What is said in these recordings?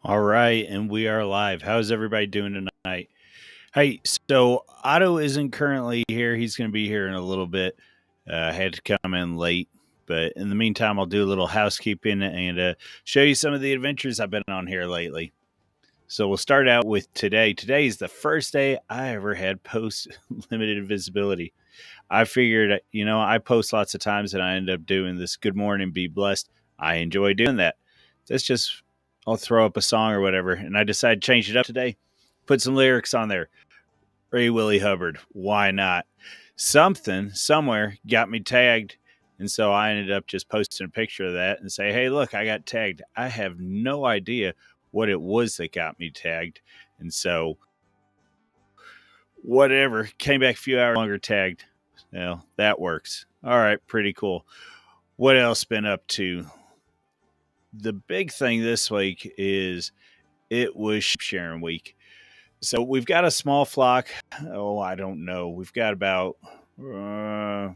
All right, and we are live. How's everybody doing tonight? Hey, so Otto isn't currently here. He's going to be here in a little bit. I had to come in late, but in the meantime, I'll do a little housekeeping and show you some of the adventures I've been on here lately. So we'll start out with today. Today is the first day I ever had post limited visibility. I figured, I post lots of times and I end up doing this good morning, be blessed. I enjoy doing that. That's just, I'll throw up a song or whatever. And I decided to change it up today, put some lyrics on there. Ray Willie Hubbard, why not? Something somewhere got me tagged. And so I ended up just posting a picture of that and say, hey, look, I got tagged. I have no idea what it was that got me tagged. And so whatever, came back a few hours longer tagged. That works. All right, pretty cool. What else been up to? The big thing this week is it was sharing week. So we've got a small flock. Oh, I don't know. We've got about 4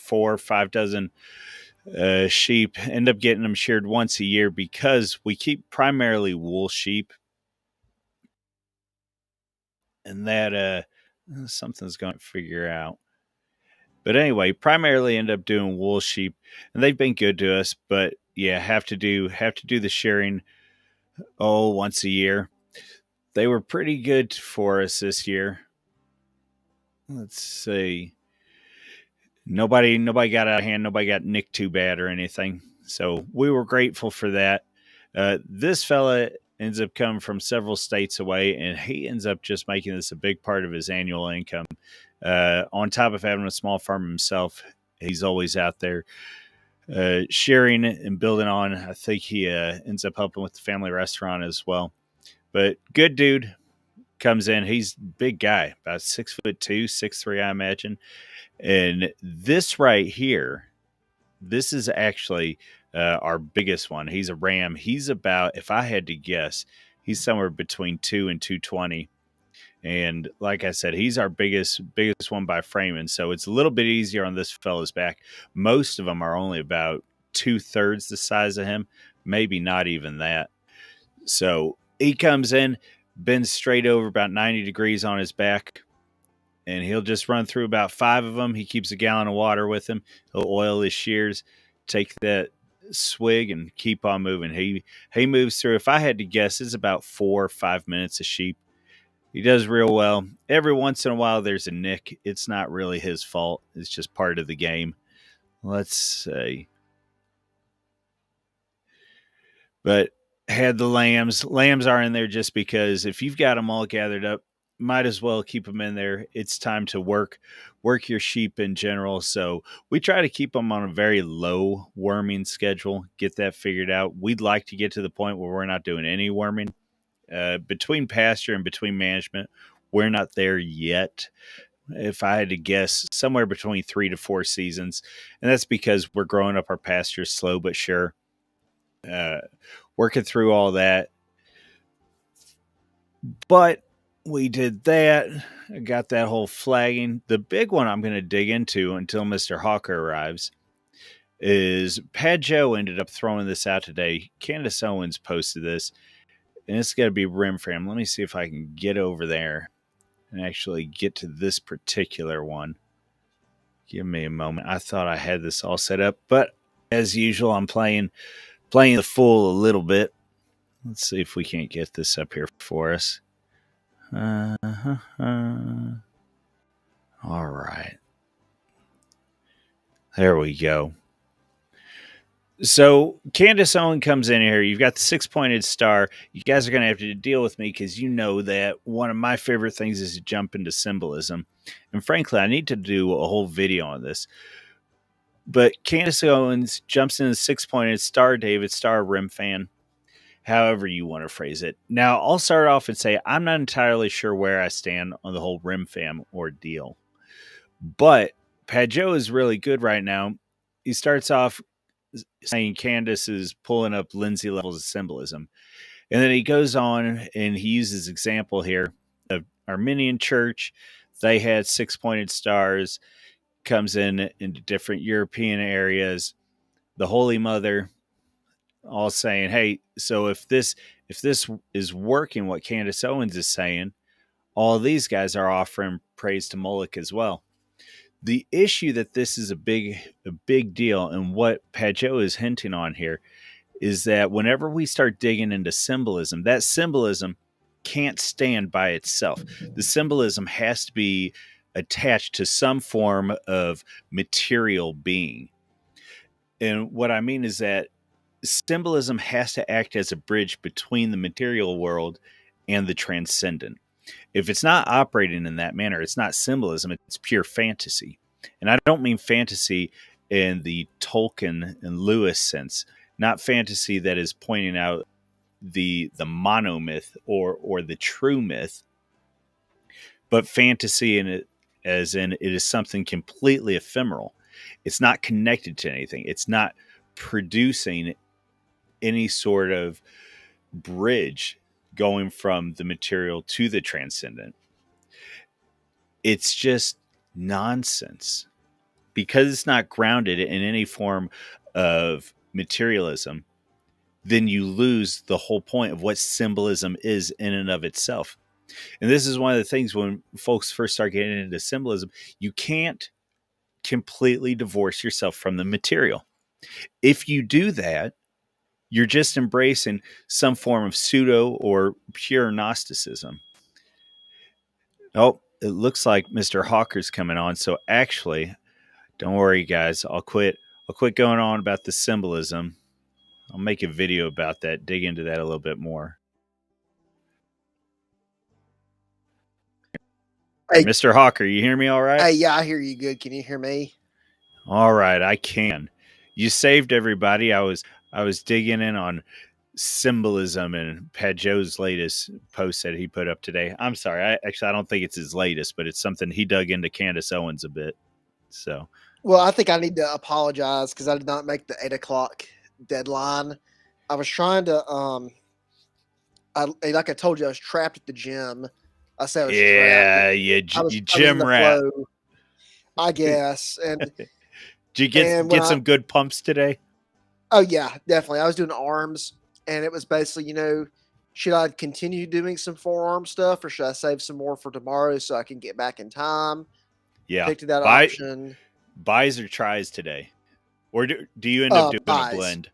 or 5 dozen sheep. End up getting them sheared once a year because we keep primarily wool sheep. And that something's going to figure out. But anyway, primarily end up doing wool sheep, and they've been good to us. But yeah, have to do the shearing once a year. They were pretty good for us this year. Let's see. Nobody got out of hand. Nobody got nicked too bad or anything. So we were grateful for that. This fella ends up coming from several states away, and he ends up just making this a big part of his annual income. On top of having a small farm himself, he's always out there sharing and building on. I think he ends up helping with the family restaurant as well. But good dude comes in. He's a big guy, about 6'2", 6'3", I imagine. And this right here, this is actually our biggest one. He's a ram. He's about, if I had to guess, he's somewhere between 2 and 220. And like I said, he's our biggest one by framing. So it's a little bit easier on this fella's back. Most of them are only about 2/3 the size of him, maybe not even that. So he comes in, bends straight over about 90 degrees on his back, and he'll just run through about 5 of them. He keeps a gallon of water with him. He'll oil his shears, take that swig, and keep on moving. He moves through. If I had to guess, it's about 4 or 5 minutes a sheep. He does real well. Every once in a while, there's a nick. It's not really his fault. It's just part of the game. Let's see. But had the lambs. Lambs are in there just because if you've got them all gathered up, might as well keep them in there. It's time to work your sheep in general. So we try to keep them on a very low worming schedule, get that figured out. We'd like to get to the point where we're not doing any worming. Between pasture and between management, we're not there yet. If I had to guess, somewhere between 3 to 4 seasons. And that's because we're growing up our pastures slow but sure. Working through all that. But we did that. I got that whole flagging. The big one I'm going to dig into until Mr. Hawker arrives is Pad Joe ended up throwing this out today. Candace Owens posted this, and it's got to be rim frame. Let me see if I can get over there and actually get to this particular one. Give me a moment. I thought I had this all set up, but as usual, I'm playing the fool a little bit. Let's see if we can't get this up here for us. All right. There we go. So Candace Owen comes in here. You've got the 6-pointed star. You guys are going to have to deal with me because you know that one of my favorite things is to jump into symbolism. And frankly, I need to do a whole video on this. But Candace Owens jumps into the 6-pointed star, David, star rim fan, however you want to phrase it. Now, I'll start off and say I'm not entirely sure where I stand on the whole rim fam ordeal. But Pat Joe is really good right now. He starts off saying Candace is pulling up Lindsay levels of symbolism. And then he goes on and he uses example here of Armenian church. They had 6-pointed stars, comes in into different European areas. The Holy Mother all saying, hey, so if this if this is working, what Candace Owens is saying, all of these guys are offering praise to Moloch as well. The issue that this is a big deal, and what Pageau is hinting on here, is that whenever we start digging into symbolism, that symbolism can't stand by itself. The symbolism has to be attached to some form of material being. And what I mean is that symbolism has to act as a bridge between the material world and the transcendent. If it's not operating in that manner, it's not symbolism, it's pure fantasy. And I don't mean fantasy in the Tolkien and Lewis sense, not fantasy that is pointing out the monomyth or the true myth, but fantasy in it as in it is something completely ephemeral. It's not connected to anything. It's not producing any sort of bridge going from the material to the transcendent. It's just nonsense because it's not grounded in any form of materialism. Then you lose the whole point of what symbolism is in and of itself. And this is one of the things when folks first start getting into symbolism, you can't completely divorce yourself from the material. If you do that, you're just embracing some form of pseudo or pure Gnosticism. Oh, it looks like Mr. Hawker's coming on. So actually, don't worry, guys. I'll quit going on about the symbolism. I'll make a video about that, dig into that a little bit more. Hey, Mr. Hawker, you hear me all right? hey, yeah, I hear you good. Can you hear me? All right, I can. You saved everybody. I was digging in on symbolism and Pageau's latest post that he put up today. I'm sorry. I don't think it's his latest, but it's something he dug into Candace Owens a bit. So, Well, I think I need to apologize because I did not make the 8 o'clock deadline. I was trying to, like I told you, I was trapped at the gym. I said I was trapped. yeah, I was you in gym the rat. flow, I guess. Did you And when get some good pumps today? oh yeah, definitely. I was doing arms, and it was basically, should I continue doing some forearm stuff or should I save some more for tomorrow so I can get back in time? Yeah. Picked that option. Buys or tries today? Or do you end up doing a Buys. blend?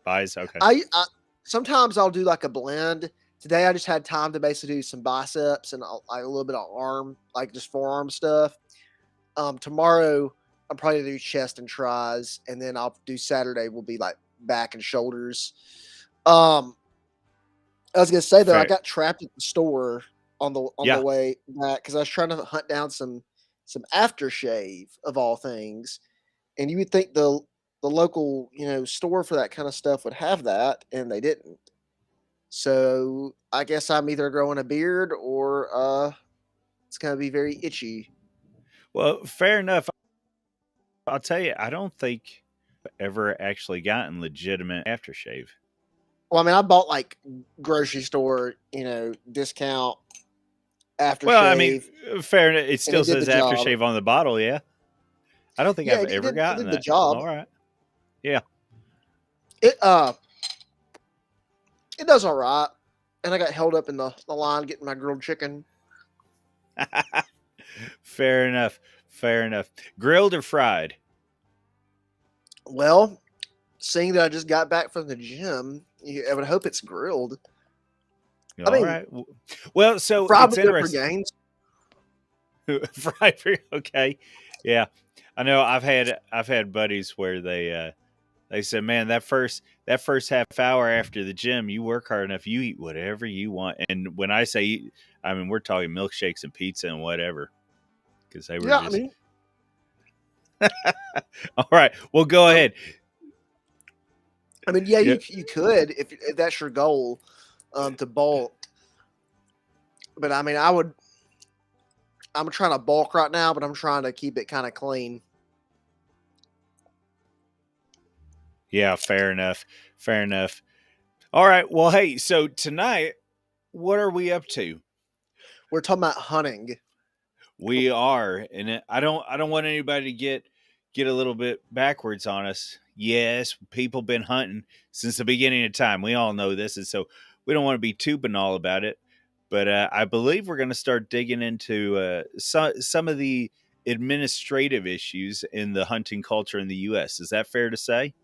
Buys? Okay. I sometimes I'll do like a blend. Today I just had time to basically do some biceps and like a little bit of arm, like just forearm stuff. Tomorrow I'm probably gonna do chest and tries, and then I'll do Saturday will be like back and shoulders. Um, I was gonna say though, I Fair. got trapped at the store on the Yeah. way back because I was trying to hunt down some aftershave of all things, and you would think the local store for that kind of stuff would have that, and they didn't. So I guess I'm either growing a beard or it's gonna be very itchy. Well, fair enough. I'll tell you, I don't think I've ever actually gotten legitimate aftershave. Well, I mean, I bought like grocery store, discount Well, I mean, aftershave, fair enough. It and still it did the says job. aftershave on the bottle, yeah. I don't think Yeah, I've it ever did. It gotten did the that. job. All right. Yeah. It it does all right. And I got held up in the line getting my grilled chicken. Fair enough. Fair enough. Grilled or fried? Well, seeing that I just got back from the gym, I would hope it's grilled. I All mean, right. Well, so fried it's would go for interesting. gains. Fried for okay. Yeah. I know I've had buddies where they said, "Man, that first half hour after the gym, you work hard enough, you eat whatever you want." And when I say eat, I mean we're talking milkshakes and pizza and whatever, because they were Yeah, I just mean, all right. Well, go um, ahead. yeah, Yeah, you could if that's your goal, to bulk. But I mean, I'm trying to bulk right now, but I'm trying to keep it kind of clean. yeah. Fair enough. Fair enough. All right. Well, hey. So tonight, what are we up to? We're talking about hunting. We are, and I don't want anybody to get a little bit backwards on us. Yes, people been hunting since the beginning of time. We all know this, and so we don't want to be too banal about it, but I believe we're going to start digging into some of the administrative issues in the hunting culture in the U.S. Is that fair to say?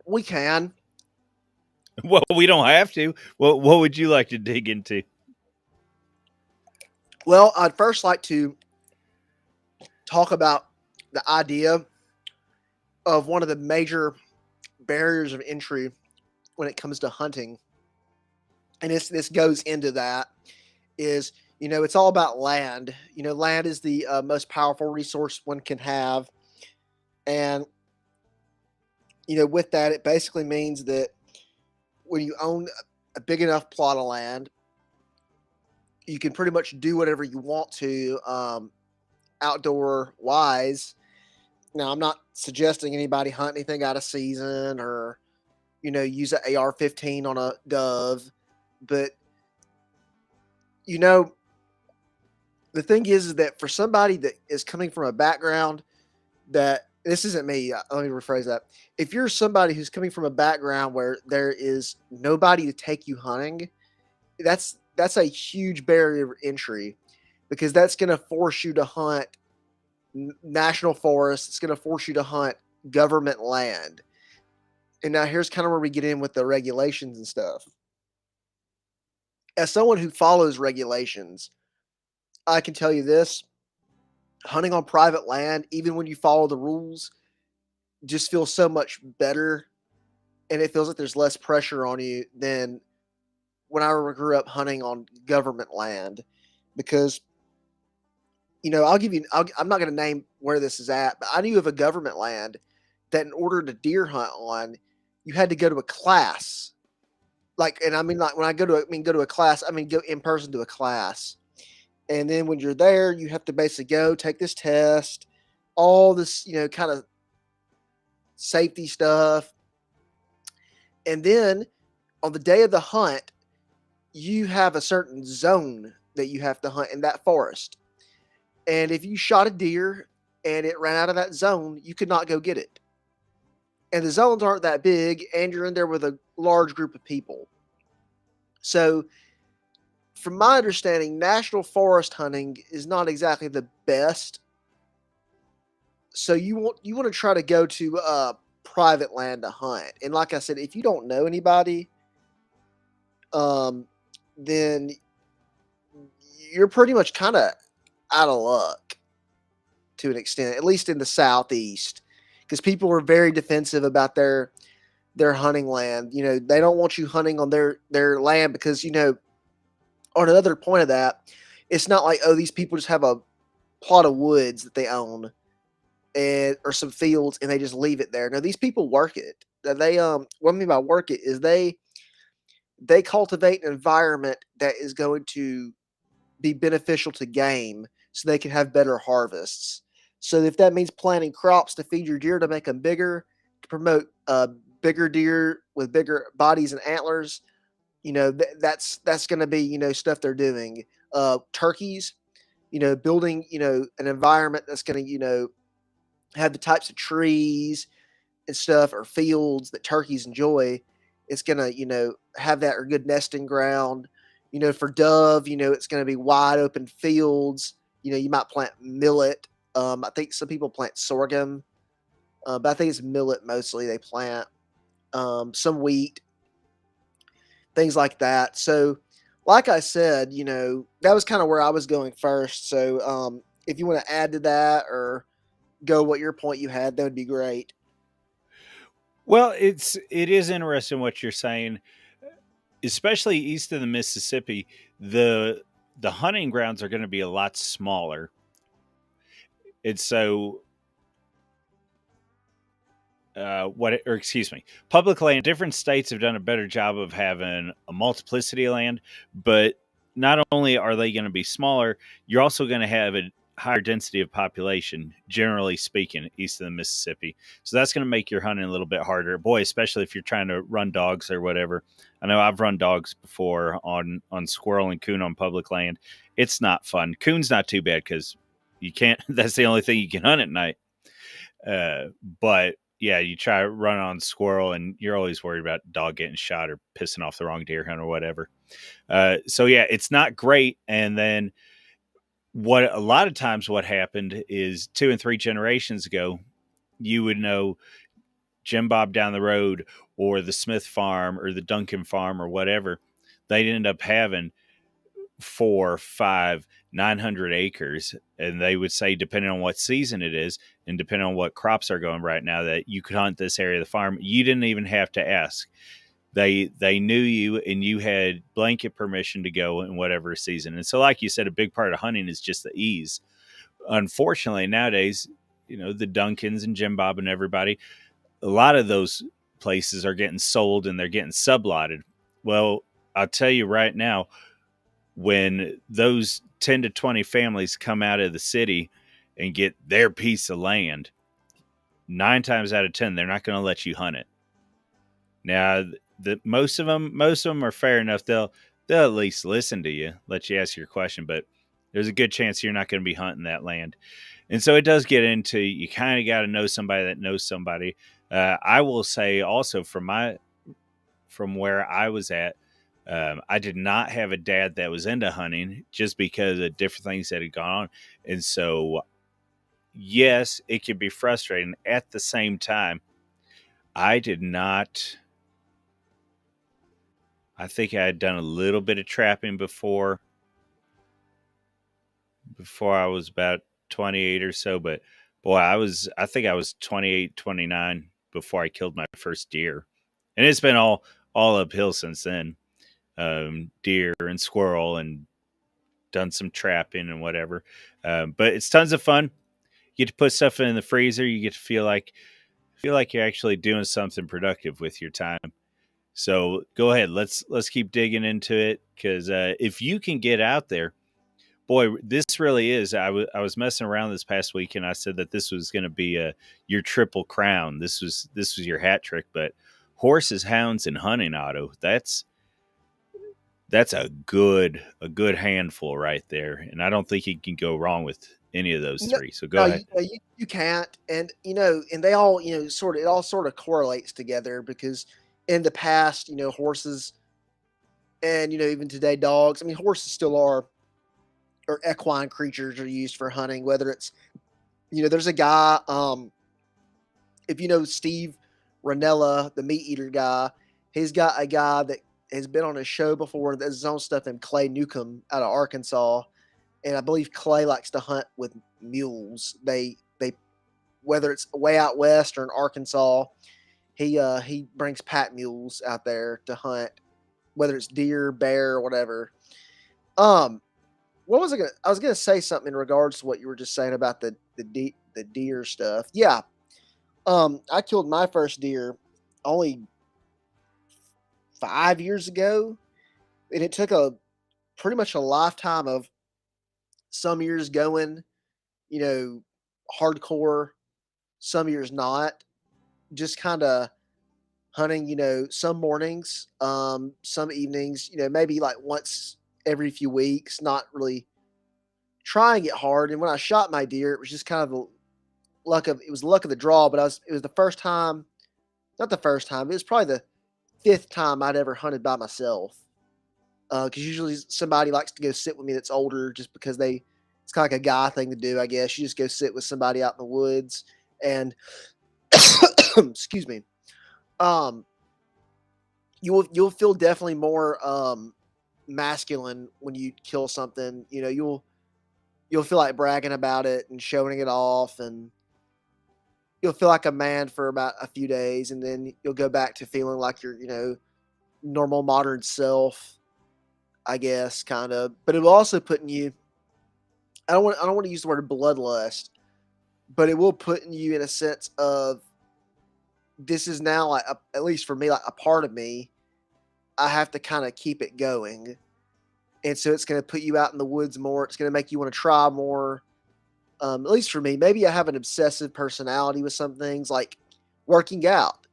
We can. Well, we don't have to. Well, what would you like to dig into? Well, I'd first like to talk about the idea of one of the major barriers of entry when it comes to hunting. And this goes into that is, it's all about land. Land is the most powerful resource one can have. And, with that, it basically means that when you own a big enough plot of land, you can pretty much do whatever you want to outdoor wise. Now, I'm not suggesting anybody hunt anything out of season or, use an AR-15 on a dove. But, you know, the thing is that for somebody that is coming from a background that this isn't me, let me rephrase that. If you're somebody who's coming from a background where there is nobody to take you hunting, that's a huge barrier of entry because that's going to force you to hunt national forests. It's going to force you to hunt government land. And now here's kind of where we get in with the regulations and stuff. As someone who follows regulations, I can tell you this: hunting on private land, even when you follow the rules, just feels so much better. And it feels like there's less pressure on you than when I grew up hunting on government land. Because, I'm not going to name where this is at, but I knew of a government land that in order to deer hunt on, you had to go to a class. Like, and I mean, like when go to a class, I mean, go in person to a class. And then when you're there, you have to basically go take this test, all this, kind of safety stuff. And then on the day of the hunt, you have a certain zone that you have to hunt in that forest. And if you shot a deer and it ran out of that zone, you could not go get it. And the zones aren't that big, and you're in there with a large group of people. So, from my understanding, national forest hunting is not exactly the best. So you want to try to go to private land to hunt. And like I said, if you don't know anybody, then you're pretty much kind of out of luck to an extent, at least in the southeast, because people are very defensive about their hunting land. They don't want you hunting on their land because on another point of that, it's not like, oh, these people just have a plot of woods that they own and or some fields and they just leave it there. No, these people work it. They what I mean by work it is they cultivate an environment that is going to be beneficial to game so they can have better harvests. So if that means planting crops to feed your deer to make them bigger, to promote bigger deer with bigger bodies and antlers, that's going to be stuff they're doing. Turkeys, building an environment that's going to have the types of trees and stuff or fields that turkeys enjoy. It's going to have that or good nesting ground. For dove, it's going to be wide open fields. You might plant millet. I think some people plant sorghum, but I think it's millet mostly they plant. Some wheat, things like that. So, like I said, that was kind of where I was going first. So, if you want to add to that or go what your point you had, that would be great. Well, it is interesting what you're saying, especially east of the Mississippi. The hunting grounds are going to be a lot smaller, and so or excuse me, public land. Different states have done a better job of having a multiplicity of land, but not only are they going to be smaller, you're also going to have a higher density of population, generally speaking, east of the Mississippi. So that's going to make your hunting a little bit harder, boy, especially if you're trying to run dogs or whatever. I know I've run dogs before on squirrel and coon on public land. It's not fun. Coon's not too bad because you can't. That's the only thing you can hunt at night. But yeah, you try to run on squirrel, and you're always worried about dog getting shot or pissing off the wrong deer hunt or whatever. So yeah, it's not great. And then what a lot of times what happened is 2 and 3 generations ago, you would know Jim Bob down the road or the Smith farm or the Duncan farm or whatever. They'd end up having 4, 5, 900 acres. And they would say, depending on what season it is and depending on what crops are going right now, that you could hunt this area of the farm. You didn't even have to ask. They knew you, and you had blanket permission to go in whatever season. And so, like you said, a big part of hunting is just the ease. Unfortunately, nowadays, the Duncans and Jim Bob and everybody, a lot of those places are getting sold and they're getting sublotted. Well, I'll tell you right now, when those 10 to 20 families come out of the city and get their piece of land, 9 times out of 10, they're not going to let you hunt it. Now, most of them are fair enough. They'll at least listen to you, let you ask your question, but there's a good chance you're not going to be hunting that land. And so it does get into, you kind of got to know somebody that knows somebody. I will say also from where I was at, I did not have a dad that was into hunting just because of different things that had gone on. And so, yes, it can be frustrating. At the same time, I did not. I think I had done a little bit of trapping before I was about 28 or so, but boy, I think I was 28, 29 before I killed my first deer. And it's been all uphill since then. Deer and squirrel, and done some trapping and whatever. But it's tons of fun. You get to put stuff in the freezer. You get to feel like you're actually doing something productive with your time. So go ahead. Let's keep digging into it, because if you can get out there, boy, this really is. I was messing around this past week, and I said that this was going to be your triple crown. This was your hat trick. But horses, hounds, and hunting, Otto. That's a good handful right there, and I don't think you can go wrong with any of those No, three. So go no, ahead. you can't, and and they all sort of, it all sort of correlates together, because in the past, horses, and even today dogs. I mean, horses still are, or equine creatures are used for hunting. Whether it's there's a guy, if you know Steve Ranella, the meat eater guy, he's got a guy that has been on a show before. There's his own stuff, named Clay Newcomb out of Arkansas, and I believe Clay likes to hunt with mules. They whether it's way out west or in Arkansas, he brings pack mules out there to hunt, whether it's deer, bear, or whatever. Um, what was I gonna? I was gonna say something in regards to what you were just saying about the deer stuff. Yeah. I killed my first deer only 5 years ago, and it took a pretty much a lifetime of some years going, you know, hardcore, some years not. Just kind of hunting, some mornings, some evenings, maybe like once every few weeks, not really trying it hard. And when I shot my deer, it was just kind of the it was the luck of the draw, but it was the first time, not the first time, it was probably the fifth time I'd ever hunted by myself. Because usually somebody likes to go sit with me that's older, just because it's kind of like a guy thing to do, I guess. You just go sit with somebody out in the woods, and excuse me, um, you'll feel definitely more masculine when you kill something. You'll feel like bragging about it and showing it off, and you'll feel like a man for about a few days, and then you'll go back to feeling like your normal modern self, I guess, kind of. But it will also put in you. I don't want to use the word bloodlust, but it will put in you in a sense of, this is now like at least for me, like a part of me. I have to kind of keep it going, and so it's going to put you out in the woods more. It's going to make you want to try more. At least for me, maybe I have an obsessive personality with some things, like working out.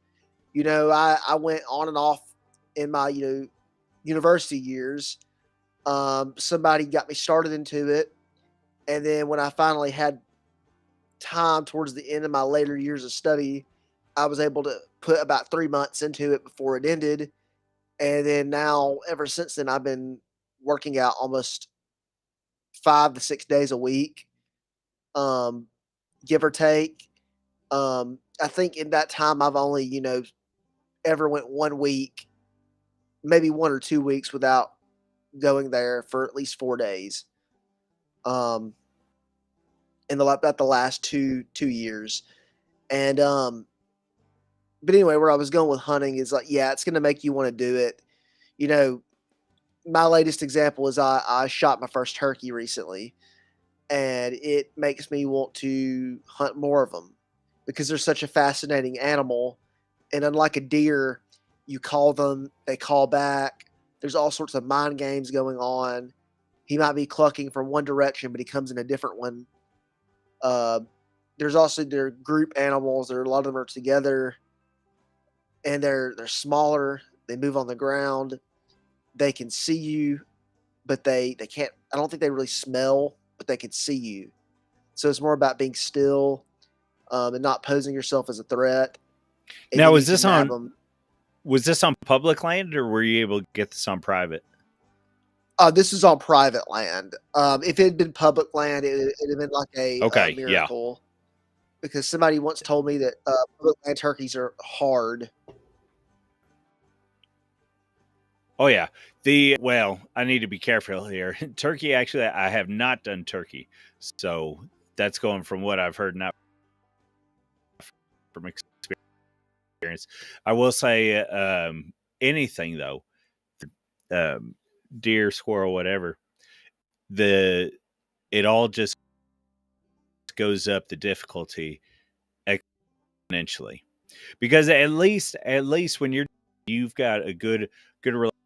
I went on and off in my university years. Somebody got me started into it, and then when I finally had time towards the end of my later years of study, I was able to put about 3 months into it before it ended, and then now ever since then, I've been working out almost 5 to 6 days a week, um, give or take. I think in that time, I've only, ever went 1 week, maybe 1 or 2 weeks without going there for at least 4 days, um, in about the last 2 years, and, but anyway, where I was going with hunting is like, yeah, it's gonna make you wanna do it. You know, my latest example is I shot my first turkey recently, and it makes me want to hunt more of them because they're such a fascinating animal. And unlike a deer, you call them, they call back. There's all sorts of mind games going on. He might be clucking from one direction, but he comes in a different one. Uh, there's also their group animals. There, a lot of them are together, and they're smaller. They move on the ground. They can see you, but they can't. I don't think they really smell, but they can see you. So it's more about being still, and not posing yourself as a threat, and Now, then you can nab them. was this on public land, or were you able to get this on private? This is on private land. If it had been public land, it'd have been like a Okay, yeah. miracle, because somebody once told me that public land turkeys are hard. Oh yeah. Well, I need to be careful here. Turkey, actually, I have not done turkey, so that's going from what I've heard, not from experience. I will say, anything though, um, deer, squirrel, whatever, the it all just goes up the difficulty exponentially, because at least when you've got a good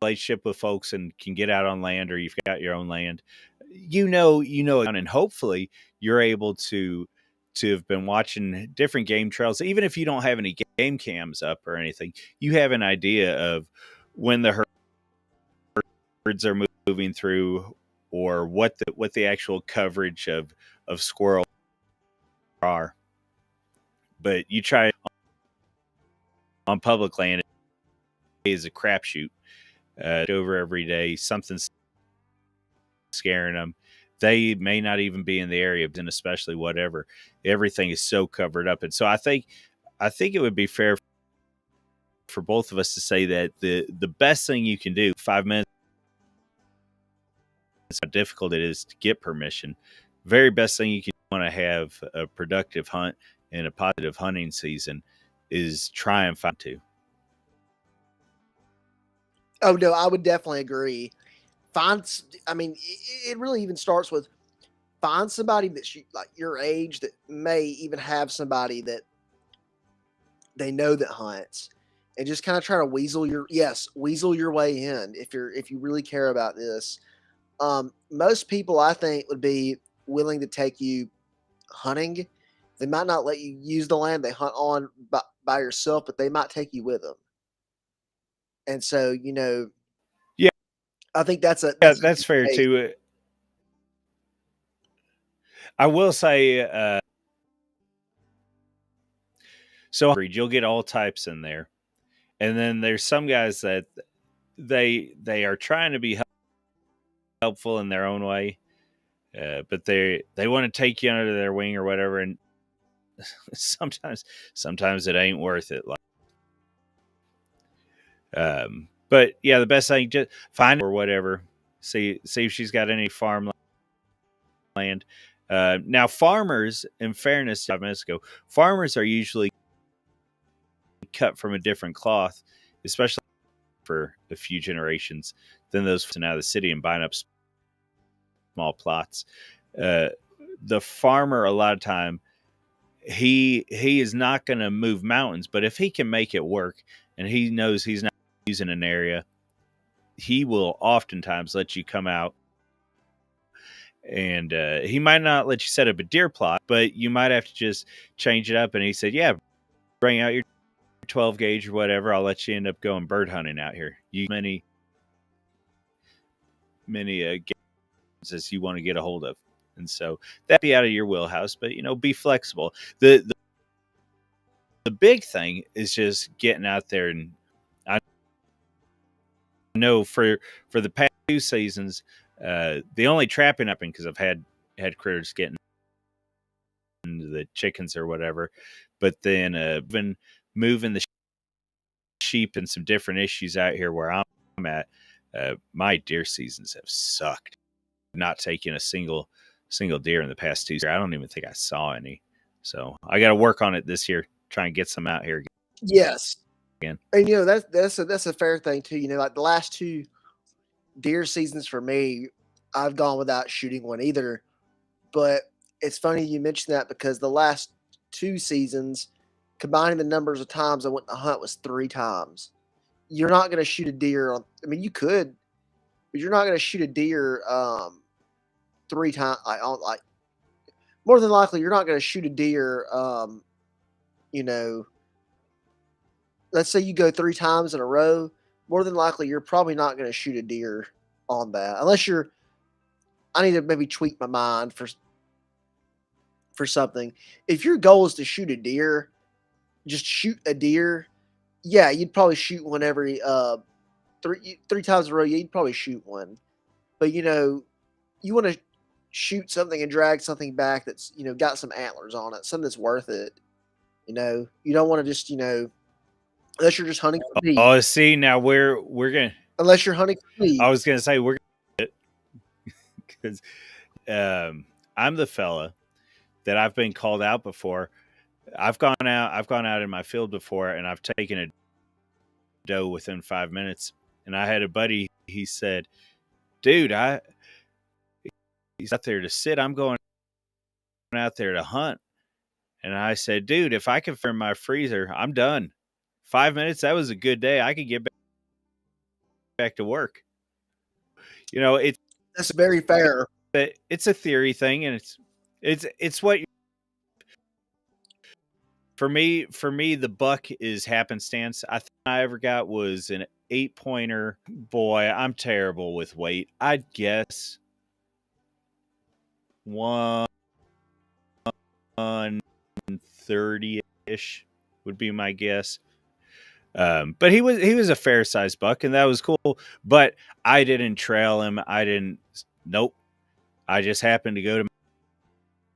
relationship with folks and can get out on land, or you've got your own land, and hopefully you're able to have been watching different game trails. Even if you don't have any game cams up or anything, you have an idea of when the herds are moving through, or what the actual coverage of squirrel are. But you try on public land, it is a crapshoot. Over every day, something's scaring them. They may not even be in the area, and especially whatever. Everything is so covered up, and so I think it would be fair for both of us to say that the best thing you can do, 5 minutes, how difficult it is to get permission. Very best thing you can want to have a productive hunt and a positive hunting season is try and find to. Oh no, I would definitely agree. I mean, it really even starts with find somebody that's like your age that may even have somebody that they know that hunts, and just kind of try to weasel your way in if you really care about this. Most people, I think, would be willing to take you hunting. They might not let you use the land they hunt on by yourself, but they might take you with them. And so, Yeah, I think yeah, that's a that's good fair case. too. I will say, so you'll get all types in there, and then there's some guys that they are trying to be helpful in their own way, but they want to take you under their wing or whatever, and sometimes it ain't worth it. But yeah, the best thing, just find or whatever. See if she's got any farmland. Now, farmers, in fairness, 5 minutes ago, farmers are usually cut from a different cloth, especially for a few generations, than those out of the city and buying up small plots. Uh, the farmer, a lot of time, he is not going to move mountains, but if he can make it work and he knows he's not using an area, he will oftentimes let you come out, and he might not let you set up a deer plot, but you might have to just change it up. And he said, yeah, bring out your 12 gauge or whatever. I'll let you end up going bird hunting out here. You many games as you want to get a hold of. And so that'd be out of your wheelhouse, but be flexible. The the big thing is just getting out there. And I know for the past 2 seasons, the only trapping happened because I've had critters getting into the chickens or whatever. But then been moving the sheep and some different issues out here where I'm at. My deer seasons have sucked. Not taking a single deer in the past 2 years. I don't even think I saw any. So I got to work on it this year. Try and get some out here Yes, again. and that's a fair thing too. Like the last 2 deer seasons for me, I've gone without shooting one either. But it's funny you mentioned that because the last 2 seasons, combining the numbers of times I went to hunt was 3 times. You're not going to shoot a deer on. I mean, you could, but you're not going to shoot a deer 3 times. Like more than likely, you're not going to shoot a deer. You know, let's say you go 3 times in a row. More than likely, you're probably not going to shoot a deer on that unless you're. I need to maybe tweak my mind for something. If your goal is to shoot a deer, just shoot a deer. Yeah, you'd probably shoot one every three times in a row. Yeah, you'd probably shoot one. But you want to shoot something and drag something back that's got some antlers on it, something that's worth it. You don't want to just unless you're just hunting for meat. Oh, see, now we're gonna. Unless you're hunting for meat. I was gonna say we're because I'm the fella that I've been called out before. I've gone out in my field before, and I've taken a doe within 5 minutes. And I had a buddy. He said, "Dude, he's out there to sit. I'm going out there to hunt." And I said, "Dude, if I can fill my freezer, I'm done. 5 minutes. That was a good day. I could get back to work." That's very fair. It's a theory thing, and it's what for me. The buck is happenstance. I think I ever got was an 8-pointer. Boy, I'm terrible with weight. I'd guess 130-ish would be my guess. But he was a fair sized buck, and that was cool. But I didn't trail him. I didn't. Nope. I just happened to go to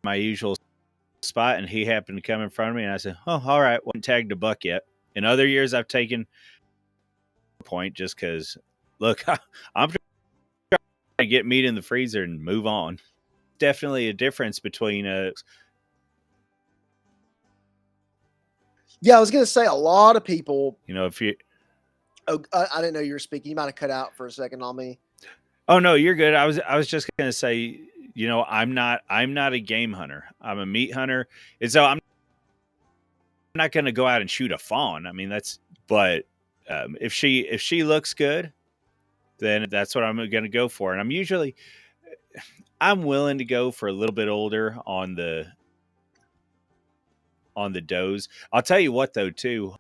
my usual spot, and he happened to come in front of me, and I said, "Oh, all right." Well, I haven't tagged a buck yet. In other years, I've taken a point just because. Look, I'm trying to get meat in the freezer and move on. Definitely a difference between Yeah, I was gonna say a lot of people. if you. Oh, I didn't know you were speaking. You might have cut out for a second on me. Oh no, you're good. I was just gonna say, I'm not a game hunter. I'm a meat hunter, and so I'm not gonna go out and shoot a fawn. I mean, but if she looks good, then that's what I'm gonna go for. And I'm willing to go for a little bit older on the does. I'll tell you what though, too,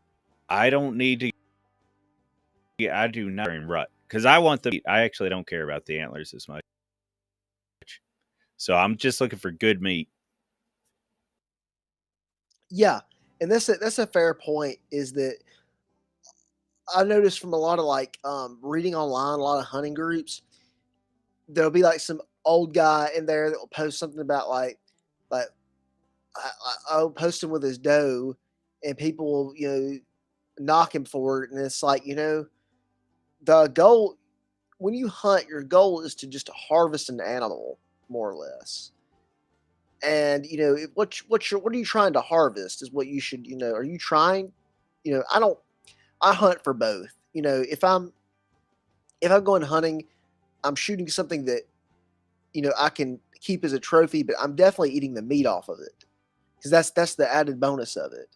I don't need to. I do not in rut because I want the meat. I actually don't care about the antlers as much. So I'm just looking for good meat. Yeah, and that's a fair point. Is that I noticed from a lot of reading online, a lot of hunting groups, there'll be like some old guy in there that will post something about like I'll post him with his doe, and people will knock him for it, and it's like the goal when you hunt, your goal is to just harvest an animal more or less. And what are you trying to harvest is what you should are you trying I hunt for both. If I'm going hunting, I'm shooting something that I can keep as a trophy, but I'm definitely eating the meat off of it because that's the added bonus of it.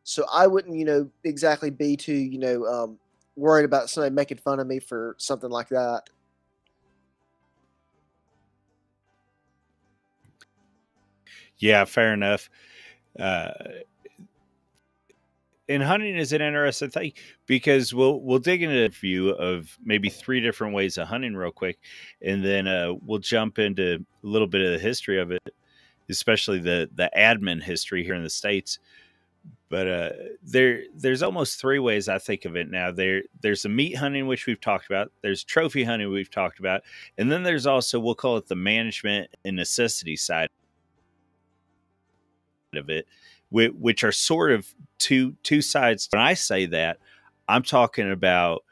So I wouldn't exactly be too worried about somebody making fun of me for something like that. Yeah, fair enough. Uh, and hunting is an interesting thing because we'll dig into a view of maybe 3 different ways of hunting real quick, and then we'll jump into a little bit of the history of it, especially the admin history here in the States. But there's almost three ways I think of it now. There's the meat hunting, which we've talked about. There's trophy hunting, we've talked about, and then there's also, we'll call it, the management and necessity side of it, which are sort of two sides. When I say that, I'm talking about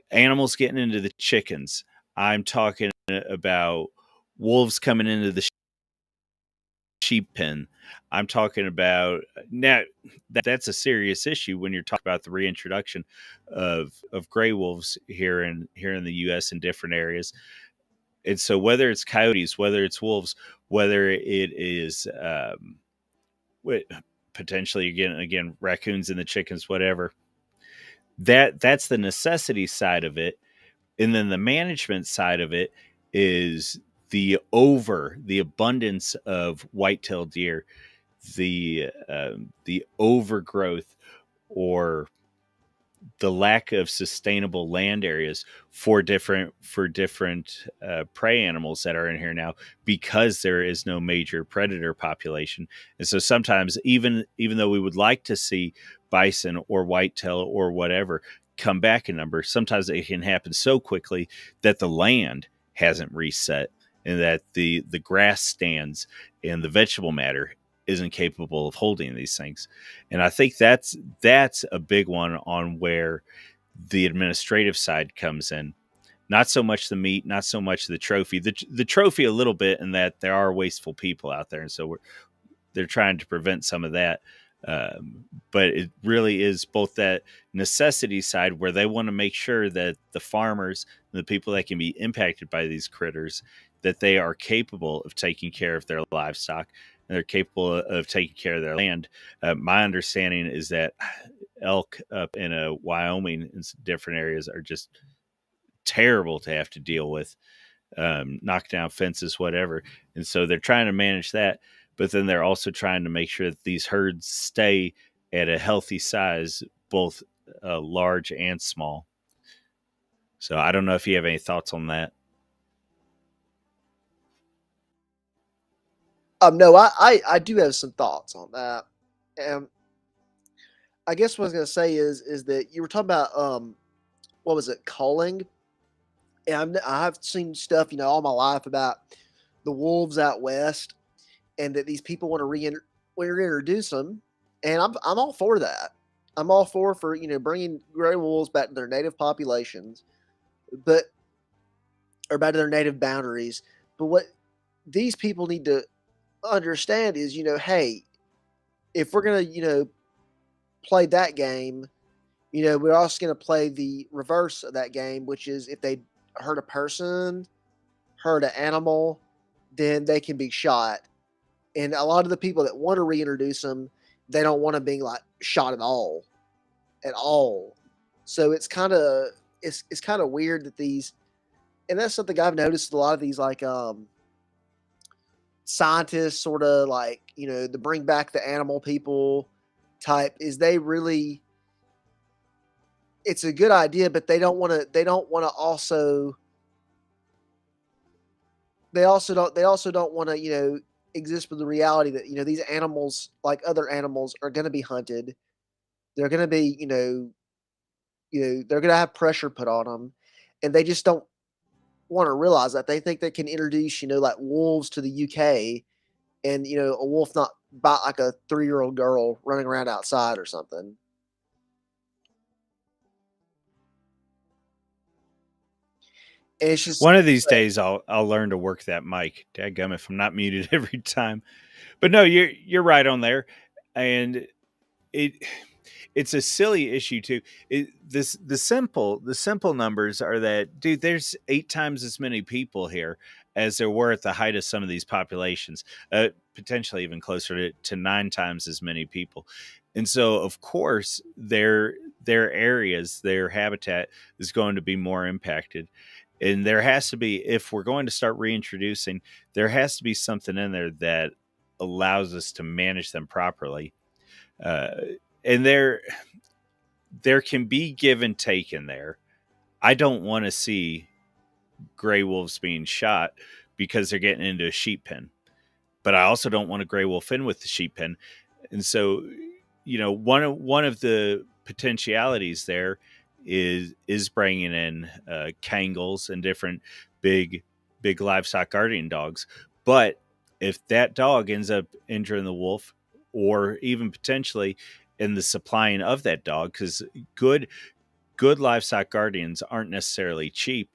animals getting into the chickens. I'm talking about wolves coming into the sheep pen. I'm talking about now that's a serious issue when you're talking about the reintroduction of gray wolves here in the U.S. in different areas. And so whether it's coyotes, whether it's wolves, whether it is potentially again raccoons and the chickens, whatever, that's the necessity side of it. And then the management side of it is the abundance of white-tailed deer, the overgrowth or the lack of sustainable land areas for different prey animals that are in here now, because there is no major predator population. And so sometimes, even though we would like to see bison or whitetail or whatever come back in number, sometimes it can happen so quickly that the land hasn't reset, and that the grass stands and the vegetable matter isn't capable of holding these things. And I think that's a big one on where the administrative side comes in. Not so much the meat, not so much the trophy. The trophy a little bit, in that there are wasteful people out there, and so they're trying to prevent some of that. But it really is both that necessity side, where they want to make sure that the farmers and the people that can be impacted by these critters, that they are capable of taking care of their livestock, and they're capable of taking care of their land. My understanding is that elk up in Wyoming and different areas are just terrible to have to deal with, knock down fences, whatever. And so they're trying to manage that, but then they're also trying to make sure that these herds stay at a healthy size, both large and small. So I don't know if you have any thoughts on that. No, I do have some thoughts on that. I guess what I was gonna say is that you were talking about what was it, culling? And I've seen stuff, all my life about the wolves out west, and that these people want to reintroduce them, and I'm all for that. I'm all for bringing gray wolves back to their native populations, but or back to their native boundaries. But what these people need to understand is, hey, if we're gonna play that game, we're also gonna play the reverse of that game, which is if they hurt a person, hurt an animal, then they can be shot. And a lot of the people that want to reintroduce them, they don't want to be like shot at all. So it's kind of weird that these, and that's something I've noticed. A lot of these like scientists, sort of like the bring back the animal people type, is they really, it's a good idea, but they don't want to. They don't want to also. They also don't want to exist with the reality that these animals, like other animals, are going to be hunted. They're going to be they're going to have pressure put on them, and they just don't want to realize that. They think they can introduce like wolves to the UK, and a wolf not bite like a 3-year-old girl running around outside or something. And it's just One of these days, I'll learn to work that mic. Dadgum, if I'm not muted every time. But no, you're right on there, and it it's a silly issue too. The simple numbers are that, dude, there's 8 times as many people here as there were at the height of some of these populations, potentially even closer to 9 times as many people. And so of course their areas, their habitat is going to be more impacted. And there has to be, if we're going to start reintroducing, there has to be something in there that allows us to manage them properly. uh, and there can be give and take in there. I don't want to see gray wolves being shot because they're getting into a sheep pen, but I also don't want a gray wolf in with the sheep pen. And so one of the potentialities there is bringing in Kangles and different big big livestock guardian dogs. But if that dog ends up injuring the wolf, or even potentially in the supplying of that dog, because good good livestock guardians aren't necessarily cheap,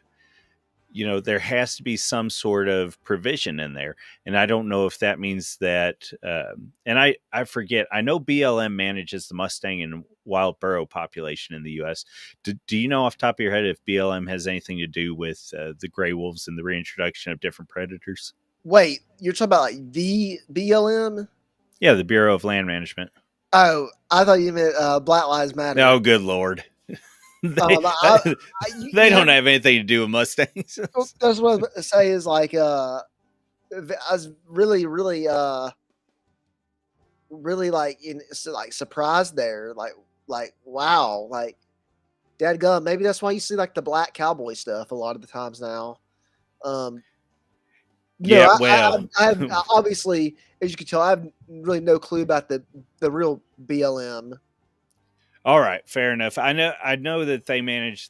there has to be some sort of provision in there. And I don't know if that means that, and I forget, I know BLM manages the Mustang and wild burro population in the U.S. Do you know off the top of your head if BLM has anything to do with the gray wolves and the reintroduction of different predators? Wait, you're talking about like the BLM? Yeah, the Bureau of Land Management. Oh, I thought you meant Black Lives Matter. Oh, good Lord. they, they You don't have, have anything to do with Mustangs. that's what I was about to say is like, I was really like like surprised there, like wow, like dadgum. Maybe that's why you see like the black cowboy stuff a lot of the times now. Um, Yeah, well, I have obviously, as you can tell, I have really no clue about the real BLM. all right, fair enough. I know that they manage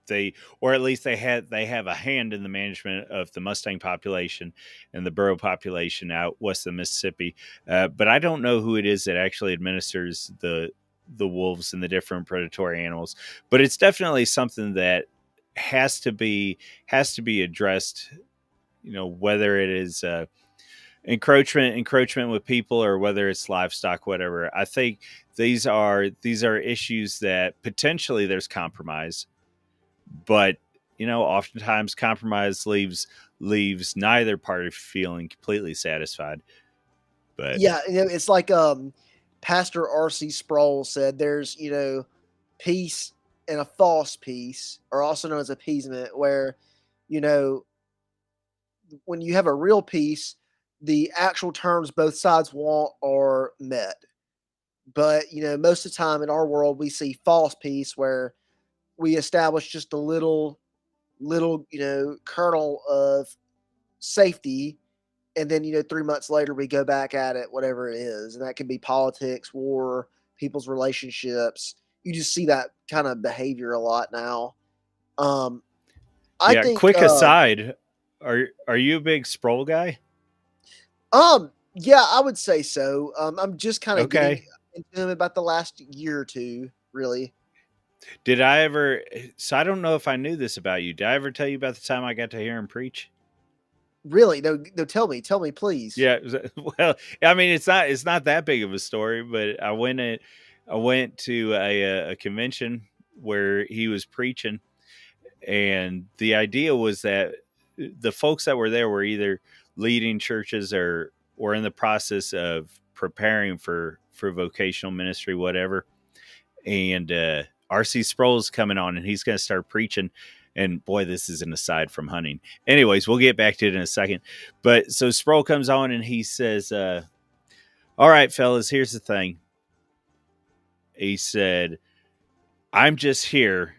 they or at least they have a hand in the management of the Mustang population and the burro population out west of Mississippi. But I don't know who it is that actually administers the wolves and the different predatory animals. But it's definitely something that has to be has to be addressed. Whether it is encroachment with people, or whether it's livestock, whatever. I think these are issues that potentially there's compromise, but oftentimes compromise leaves neither party feeling completely satisfied. But Yeah, it's like Pastor R.C. Sproul said. There's peace and a false peace, or also known as appeasement, where you know when you have a real peace, the actual terms both sides want are met. But most of the time in our world, we see false peace where we establish just a little kernel of safety, and then 3 months later we go back at it, whatever it is, and that can be politics, war, people's relationships. You just see that kind of behavior a lot now. um I yeah, think quick aside, are you a big Sproul guy? yeah, I would say so. I'm just kind of getting Okay. into him about the last year or two, really. Did I ever? So I don't know if I knew this about you. Did I ever tell you about the time I got to hear him preach? Really? No, no, tell me, please. Yeah. Well, I mean, it's not that big of a story, but I went to a convention where he was preaching, and the idea was that the folks that were there were either leading churches or in the process of preparing for vocational ministry, whatever. And RC Sproul's coming on, and he's going to start preaching. And boy, this is an aside from hunting. Anyways, we'll get back to it in a second. But so Sproul comes on and he says, "All right, fellas, here's the thing." He said, "I'm just here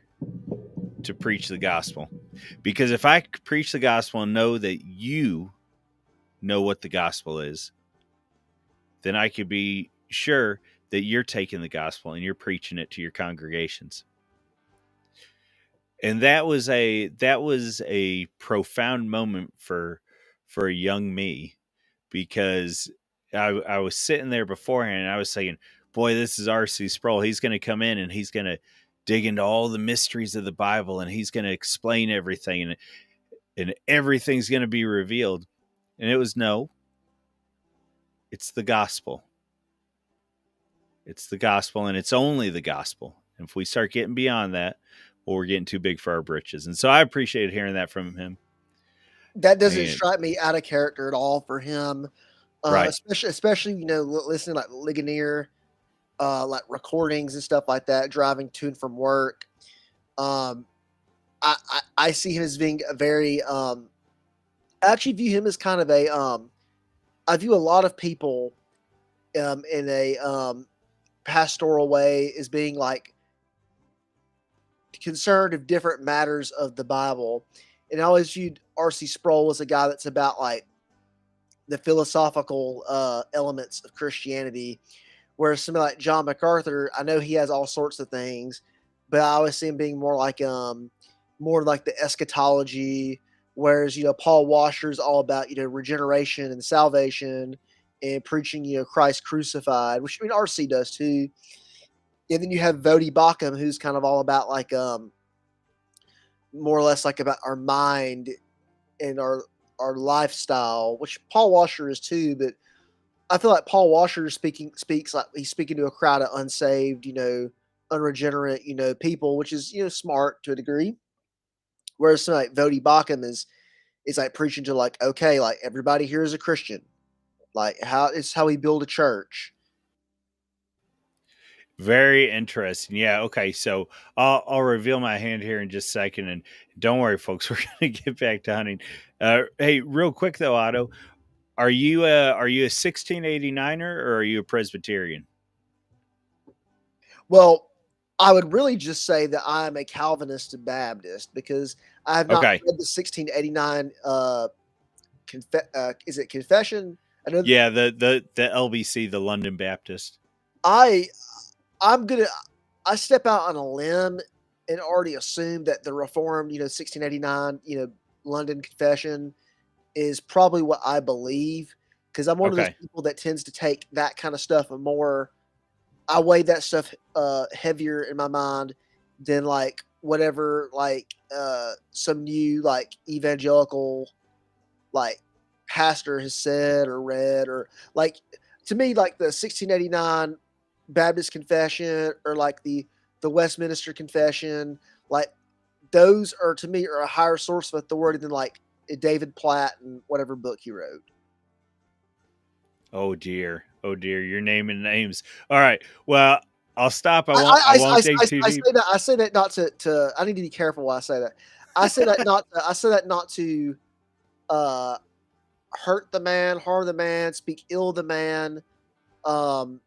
to preach the gospel, because if I preach the gospel and know that you know what the gospel is, then I could be sure that you're taking the gospel and you're preaching it to your congregations." And that was a profound moment for a young me, because I was sitting there beforehand and I was saying, boy, this is R.C. Sproul. He's going to come in and he's going to dig into all the mysteries of the Bible, and he's going to explain everything, and everything's going to be revealed. And it was, no, it's the gospel. It's the gospel, and it's only the gospel. And if we start getting beyond that, well, we're getting too big for our britches. And so I appreciated hearing that from him. That doesn't And strike me out of character at all for him. right. Especially listening like Ligonier, like recordings and stuff like that, driving to and from work. Um, I see him as being a very I actually view him as kind of a I view a lot of people in a pastoral way as being like concerned of different matters of the Bible. And I always viewed R.C. Sproul as a guy that's about like the philosophical elements of Christianity, Whereas somebody like John MacArthur, I know he has all sorts of things, but I always see him being more like the eschatology. Whereas Paul Washer is all about regeneration and salvation and preaching Christ crucified, which I mean RC does too. And then you have Vodi Bakum, who's kind of all about like more or less like about our mind and our lifestyle, which Paul Washer is too. But I feel like Paul Washer speaks like he's speaking to a crowd of unsaved, unregenerate, people, which is smart to a degree. Whereas something like Vodi Bakum is like preaching to like, okay, like everybody here is a Christian, like how we build a church. Very interesting. Yeah. Okay. So I'll reveal my hand here in just a second, and don't worry, folks. We're gonna get back to hunting. Hey, real quick though, Otto, are you a 1689er or are you a Presbyterian? Well, I would really just say that I'm a Calvinist and Baptist because I have not Okay. read the 1689. Is it confession? I know Yeah. The LBC, the London Baptist. I I'm gonna I step out on a limb and already assume that the Reformed, 1689, London Confession is probably what I believe because I'm one of those Okay. people that tends to take that kind of stuff and more. I weigh that stuff heavier in my mind than like whatever like some new like evangelical like pastor has said or read or like to me like the 1689 Baptist Confession or like the Westminster Confession, like those are to me are a higher source of authority than like David Platt and whatever book he wrote. Oh dear. Oh dear. You're naming names. All right. Well, I'll stop. I I won't. I I, I, won't dig too I deep. say that not to I need to be careful why I say that. I say that not to uh hurt the man, harm the man, speak ill of the man. Um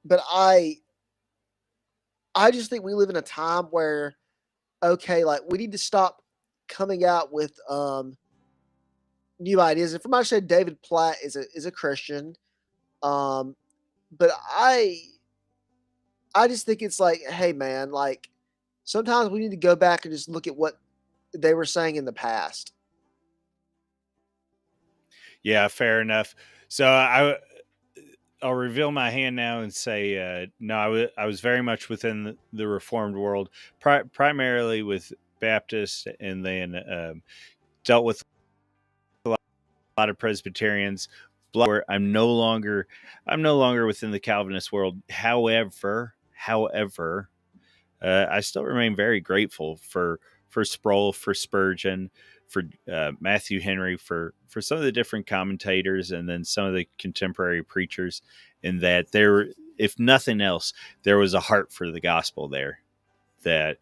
but I just think we live in a time where okay, like we need to stop coming out with new ideas. And from my side, David Platt is a Christian. Um but I just think it's like, hey man, like sometimes we need to go back and just look at what they were saying in the past. Yeah. Fair enough. So I'll reveal my hand now and say no. I was very much within the Reformed world, primarily with Baptists, and then dealt with a lot of Presbyterians. Where I'm no longer within the Calvinist world. However, I still remain very grateful for Sproul, for Spurgeon, for Matthew Henry, for some of the different commentators, and then some of the contemporary preachers. In that there, if nothing else, there was a heart for the gospel there that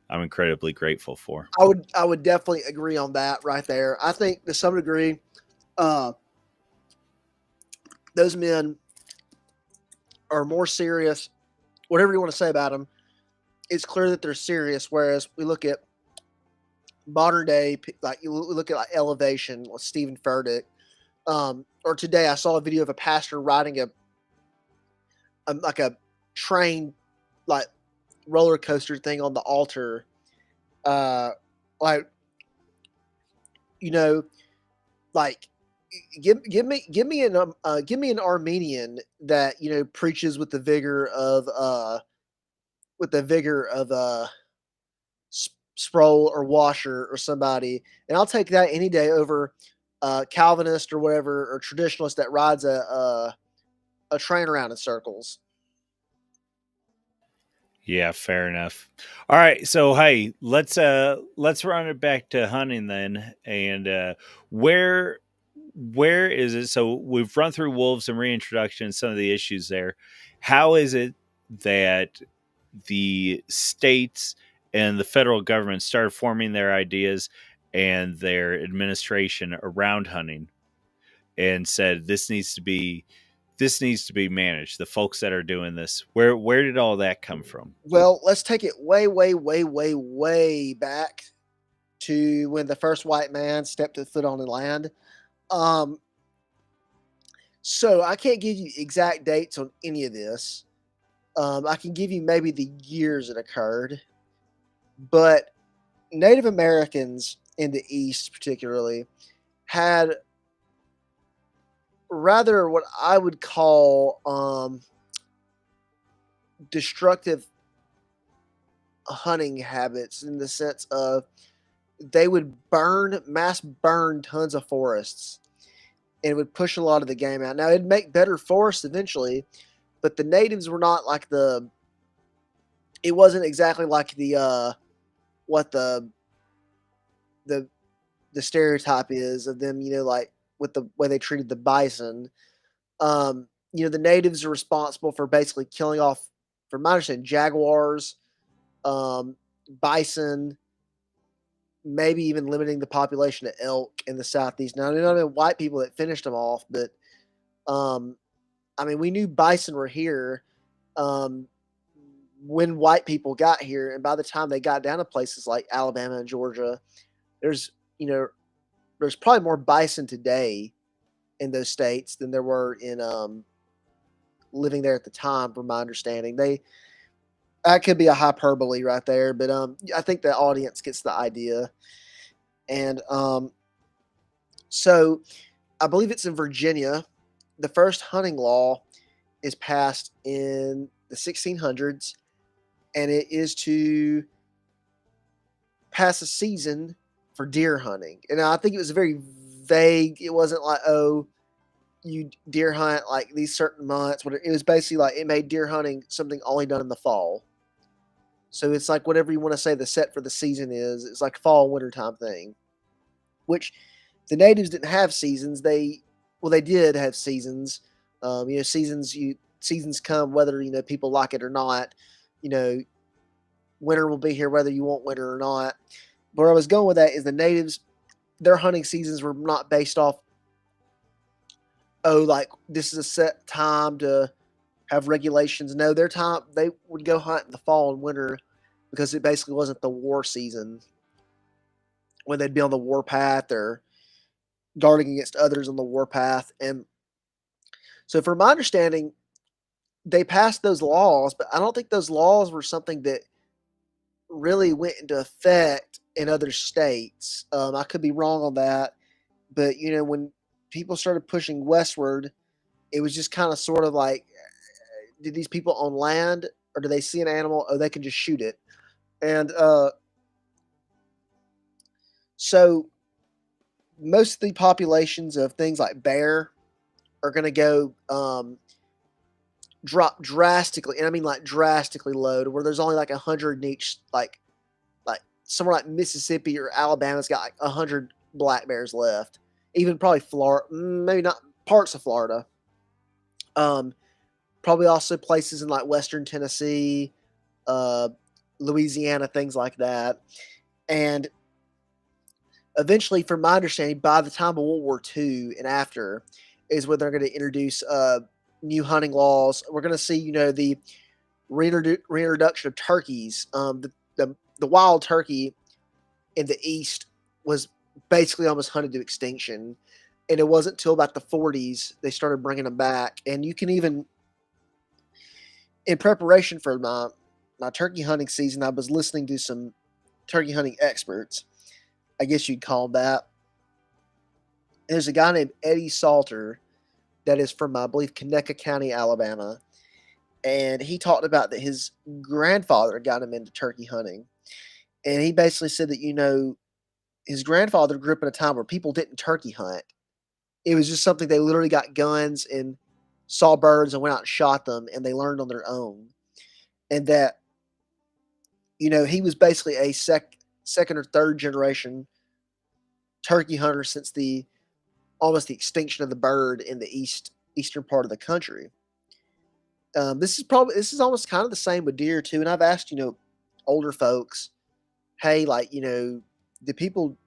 I'm incredibly grateful for. I would definitely agree on that right there. I think to some degree, uh, those men are more serious. Whatever you want to say about them, it's clear that they're serious. Whereas we look at modern day, like you look at like Elevation with Stephen Furtick, or today I saw a video of a pastor riding a like a train like roller coaster thing on the altar. Uh, like you know, like give me an Armenian that preaches with the vigor of Sproul or Washer or somebody, and I'll take that any day over Calvinist or whatever or traditionalist that rides a train around in circles. Yeah, fair enough. All right, so hey, let's run it back to hunting then, and where is it? So we've run through wolves and reintroduction, some of the issues there. How is it that the states and the federal government started forming their ideas and their administration around hunting and said this needs to be managed? The folks that are doing this, where did all that come from? Well, let's take it way back to when the first white man stepped foot on the land. Um, so I can't give you exact dates on any of this, I can give you maybe the years it occurred, but Native Americans in the East, particularly, had rather what I would call destructive hunting habits, in the sense of they would mass burn tons of forests, and would push a lot of the game out. Now, it'd make better forests eventually, but the natives were not like it wasn't exactly like what the the stereotype is of them, like with the way they treated the bison. The natives are responsible for basically killing off, from my understanding, jaguars, um, bison, maybe even limiting the population of elk in the southeast. Now, I know white people that finished them off, but um, I mean, we knew bison were here um, when white people got here, and by the time they got down to places like Alabama and Georgia, there's you know there's probably more bison today in those states than there were in living there at the time, from my understanding. That could be a hyperbole right there, but I think the audience gets the idea. And so I believe it's in Virginia. The first hunting law is passed in the 1600s, and it is to pass a season for deer hunting. And I think it was very vague. It wasn't like, oh, you deer hunt like these certain months. It was basically like it made deer hunting something only done in the fall. So it's like whatever you want to say the set for the season is. It's like fall wintertime thing, which the natives didn't have seasons. They did have seasons. Seasons come whether people like it or not. You know, winter will be here whether you want winter or not. But where I was going with that is the natives, their hunting seasons were not based off, oh, like this is a set time to have regulations. No, their time they would go hunt in the fall and winter because it basically wasn't the war season when they'd be on the warpath or guarding against others on the warpath. And so, from my understanding, they passed those laws, but I don't think those laws were something that really went into effect in other states. I could be wrong on that, but when people started pushing westward, it was just kind of sort of like, did these people own land, or do they see an animal? Oh, they can just shoot it. And so most of the populations of things like bear are going to go drop drastically, and I mean like drastically low, to where there's only like 100 in each, like somewhere like Mississippi or Alabama's got like 100 black bears left. Even probably Florida, maybe not parts of Florida. Um, Probably also places in like Western Tennessee, uh, Louisiana, things like that. And eventually, from my understanding, by the time of World War II and after, is when they're going to introduce new hunting laws. We're going to see, the reintroduction of turkeys. The wild turkey in the East was basically almost hunted to extinction, and it wasn't until about the 40s they started bringing them back. And you can even, in preparation for my turkey hunting season, I was listening to some turkey hunting experts, I guess you'd call them that. And there's a guy named Eddie Salter that is from, I believe, Conecuh County, Alabama. And he talked about that his grandfather got him into turkey hunting. And he basically said that, his grandfather grew up in a time where people didn't turkey hunt. It was just something they literally got guns and saw birds and went out and shot them, and they learned on their own. And that, he was basically a second or third generation turkey hunter since the almost the extinction of the bird in the eastern part of the country. This is almost kind of the same with deer too. And I've asked older folks, hey, like do people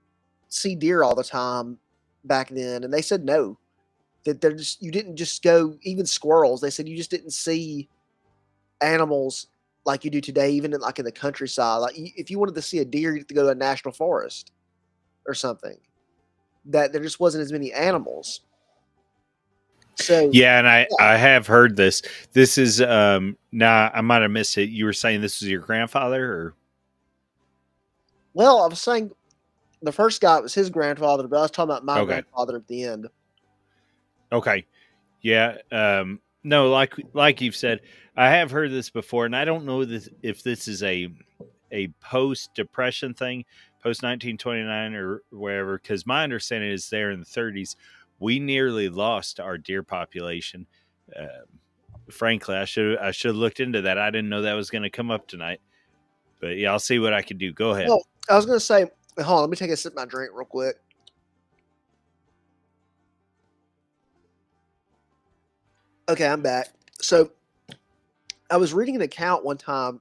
see deer all the time back then? And they said no. That you didn't just go, even squirrels. They said you just didn't see animals like you do today, even in the countryside. Like if you wanted to see a deer, you have to go to a national forest or something. That there just wasn't as many animals. So Yeah, and I yeah, I have heard this. This is now I might have missed it. You were saying this was your grandfather, or well, I was saying the first guy was his grandfather, but I was talking about my okay, grandfather at the end. okay, yeah. No, like you've said, I have heard this before, and I don't know if this is a post depression thing, post 1929 or wherever. Because my understanding is there in the 30s, we nearly lost our deer population. Frankly, I should have looked into that. I didn't know that was going to come up tonight. But yeah, I'll see what I can do. Go ahead. Well, I was going to say, hold on, let me take a sip of my drink real quick. Okay, I'm back. So I was reading an account one time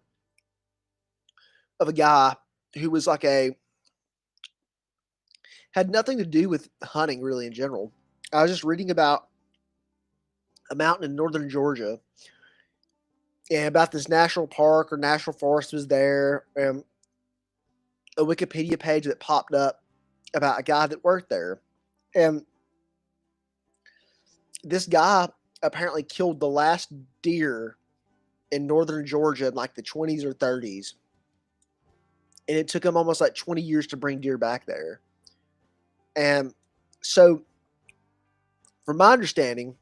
of a guy who was like had nothing to do with hunting really in general. I was just reading about a mountain in northern Georgia and about this national park or national forest was there. And a Wikipedia page that popped up about a guy that worked there. And this guy apparently killed the last deer in northern Georgia in like the 20s or 30s. And it took him almost like 20 years to bring deer back there. And so, from my understanding,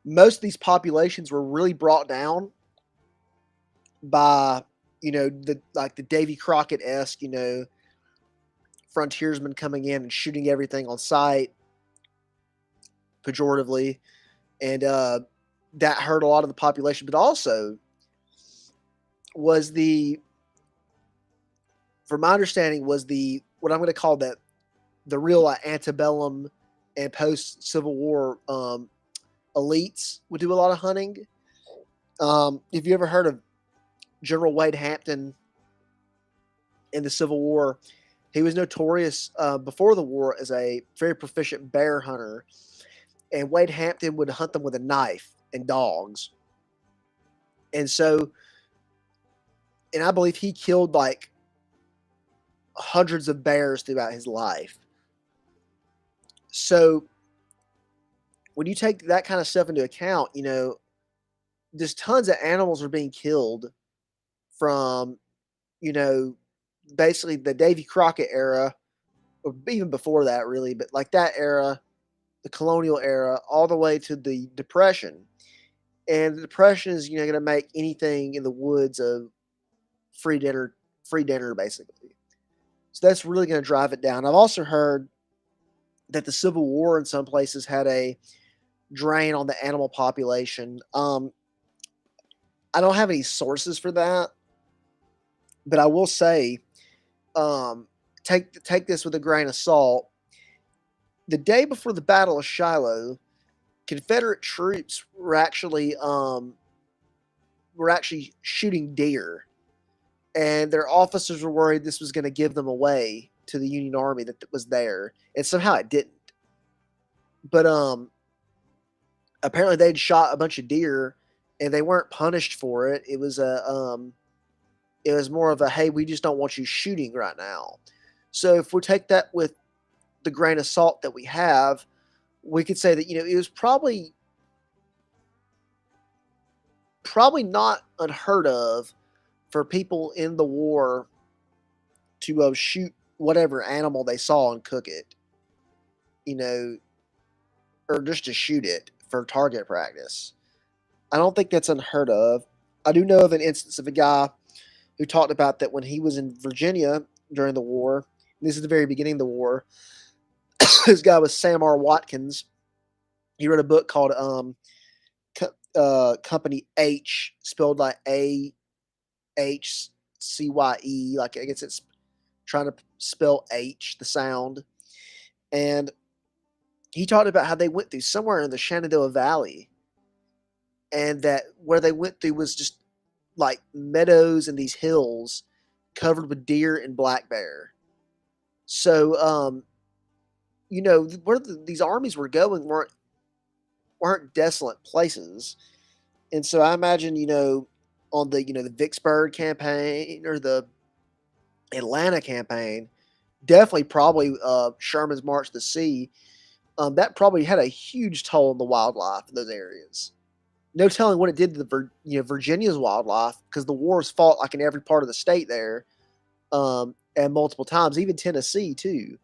most of these populations were really brought down by, the Davy Crockett esque, frontiersmen coming in and shooting everything on sight, pejoratively, and that hurt a lot of the population. But also, was the, from my understanding, was the what I'm going to call the real antebellum and post Civil War elites would do a lot of hunting. If you ever heard of General Wade Hampton in the Civil War, he was notorious before the war as a very proficient bear hunter. And Wade Hampton would hunt them with a knife and dogs. And so, and I believe he killed like hundreds of bears throughout his life. So, when you take that kind of stuff into account, just tons of animals are being killed from, you know, basically the Davy Crockett era, or even before that, really, but like that era, the colonial era, all the way to the Depression. And the Depression is, going to make anything in the woods a free dinner, basically. So that's really going to drive it down. I've also heard that the Civil War in some places had a drain on the animal population. I don't have any sources for that, but I will say, um, take this with a grain of salt. The day before the Battle of Shiloh, Confederate troops were actually shooting deer, and their officers were worried this was going to give them away to the Union Army that was there, and somehow it didn't. But apparently they'd shot a bunch of deer, and they weren't punished for it. It was more of a, hey, we just don't want you shooting right now. So if we take that with the grain of salt that we have, we could say that it was probably not unheard of for people in the war to shoot whatever animal they saw and cook it, you know, or just to shoot it for target practice. I don't think that's unheard of. I do know of an instance of a guy who talked about that when he was in Virginia during the war. This is the very beginning of the war. This guy was Sam R. Watkins. He wrote a book called Company H, spelled like AHCYE. Like I guess it's trying to spell H, the sound. And he talked about how they went through somewhere in the Shenandoah Valley, and that where they went through was just like meadows and these hills covered with deer and black bear. So, where these armies were going weren't desolate places, and so I imagine on the Vicksburg campaign or the Atlanta campaign, definitely probably Sherman's March to the Sea. that probably had a huge toll on the wildlife in those areas. No telling what it did to the Virginia's wildlife, because the wars fought like in every part of the state there, and multiple times, even Tennessee too,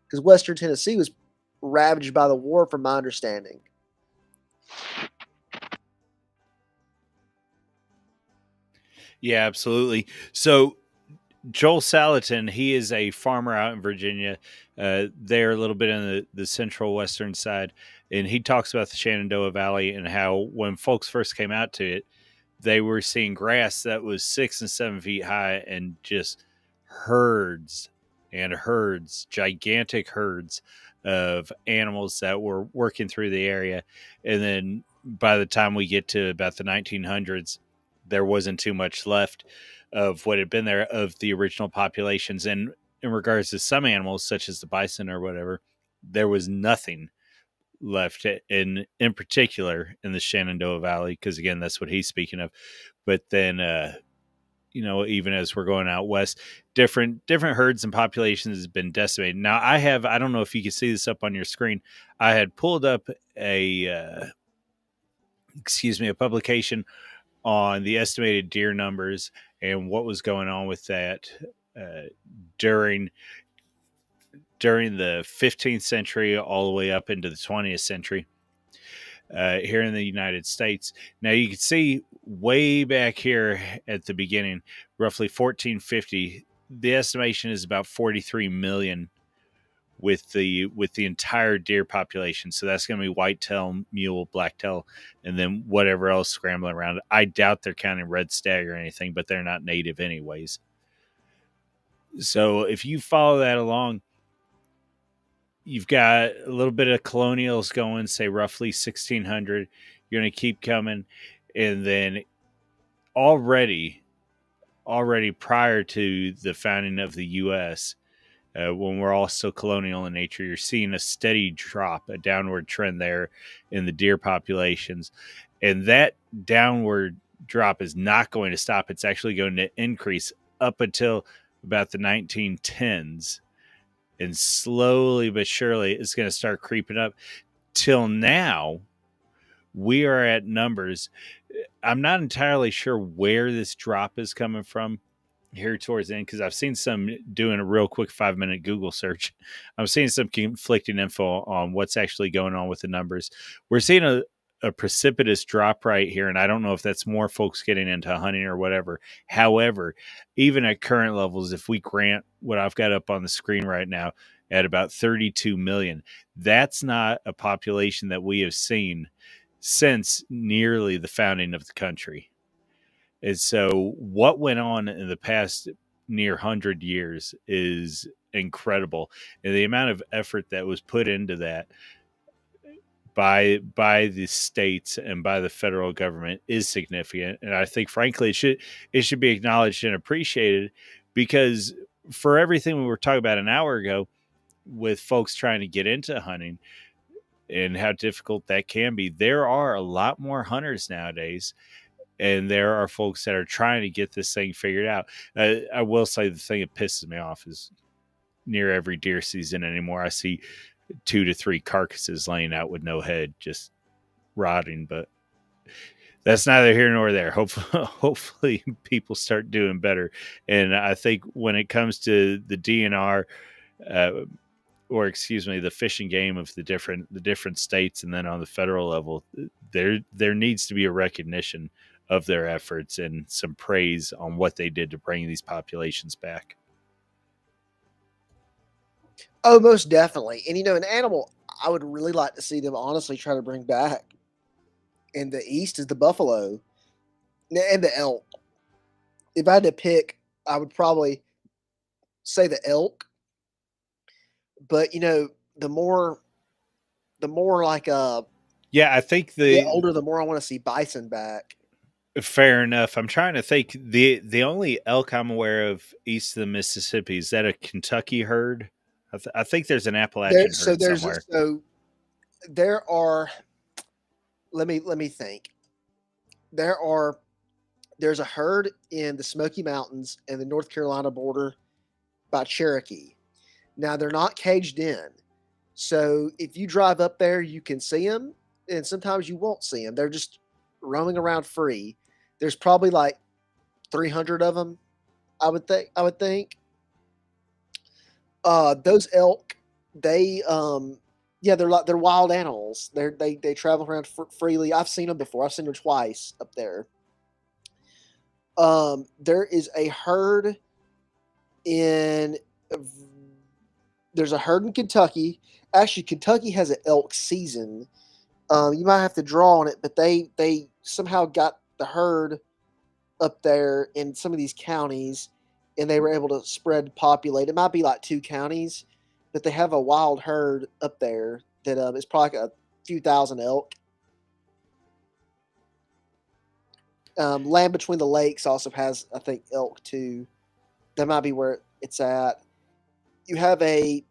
because Western Tennessee was ravaged by the war, from my understanding. Yeah, absolutely. So Joel Salatin, he is a farmer out in Virginia. They're a little bit in the central western side, and he talks about the Shenandoah Valley and how when folks first came out to it, they were seeing grass that was 6 and 7 feet high and just herds and herds, gigantic herds of animals that were working through the area. And then by the time we get to about the 1900s, there wasn't too much left of what had been there of the original populations. And in regards to some animals, such as the bison or whatever, there was nothing left in particular in the Shenandoah Valley, because again, that's what he's speaking of. But then even as we're going out west, different herds and populations has been decimated. Now I don't know if you can see this up on your screen. I had pulled up a publication on the estimated deer numbers and what was going on with that uh, during the 15th century all the way up into the 20th century here in the United States. Now you can see way back here at the beginning, roughly 1450. The estimation is about 43 million with the entire deer population. So that's going to be whitetail, mule, blacktail, and then whatever else scrambling around. I doubt they're counting red stag or anything, but they're not native anyways. So if you follow that along, you've got a little bit of colonials going, say roughly 1600. You're going to keep coming, and then already prior to the founding of the U.S., when we're all still colonial in nature, you're seeing a steady drop, a downward trend there in the deer populations, and that downward drop is not going to stop. It's actually going to increase up until about the 1910s, and slowly but surely it's going to start creeping up till now we are at numbers. I'm not entirely sure where this drop is coming from here towards the end, because I've seen some doing a real quick 5-minute Google search. I'm seeing some conflicting info on what's actually going on with the numbers. We're seeing a precipitous drop right here, and I don't know if that's more folks getting into hunting or whatever. However, even at current levels, if we grant what I've got up on the screen right now at about 32 million, that's not a population that we have seen since nearly the founding of the country. And so what went on in the past near 100 years is incredible. And the amount of effort that was put into that by the states and by the federal government is significant. And I think frankly it should be acknowledged and appreciated, because for everything we were talking about an hour ago with folks trying to get into hunting and how difficult that can be, there are a lot more hunters nowadays, and there are folks that are trying to get this thing figured out. I will say the thing that pisses me off is near every deer season anymore, I see 2 to 3 carcasses laying out with no head, just rotting. But that's neither here nor there. Hopefully people start doing better. And I think when it comes to the DNR, uh, or excuse me, the fishing game of the different states, and then on the federal level, there needs to be a recognition of their efforts and some praise on what they did to bring these populations back. Oh, most definitely. And an animal I would really like to see them honestly try to bring back in the East is the buffalo and the elk. If I had to pick, I would probably say the elk. But the more like Yeah, I think get the older, the more I want to see bison back. fair enough. I'm trying to think. The only elk I'm aware of east of the Mississippi, is that a Kentucky herd? I think there's an There, Appalachian so herd there's somewhere. so there are. Let me think. There are there's a herd in the Smoky Mountains and the North Carolina border by Cherokee. Now they're not caged in, So if you drive up there, you can see them, and sometimes you won't see them. They're just roaming around free. There's probably like 300 of them. I would think. Those elk, they yeah, they're wild animals. They travel around freely. I've seen them before. I've seen them twice up there. There is a herd in there's a herd in Kentucky. Actually, Kentucky has an elk season. You might have to draw on it, but they somehow got the herd up there in some of these counties, and they were able to spread populate. It might be like 2 counties, but they have a wild herd up there that is probably like a few thousand elk. Land Between the Lakes also has, I think, elk too. That might be where it's at. You have a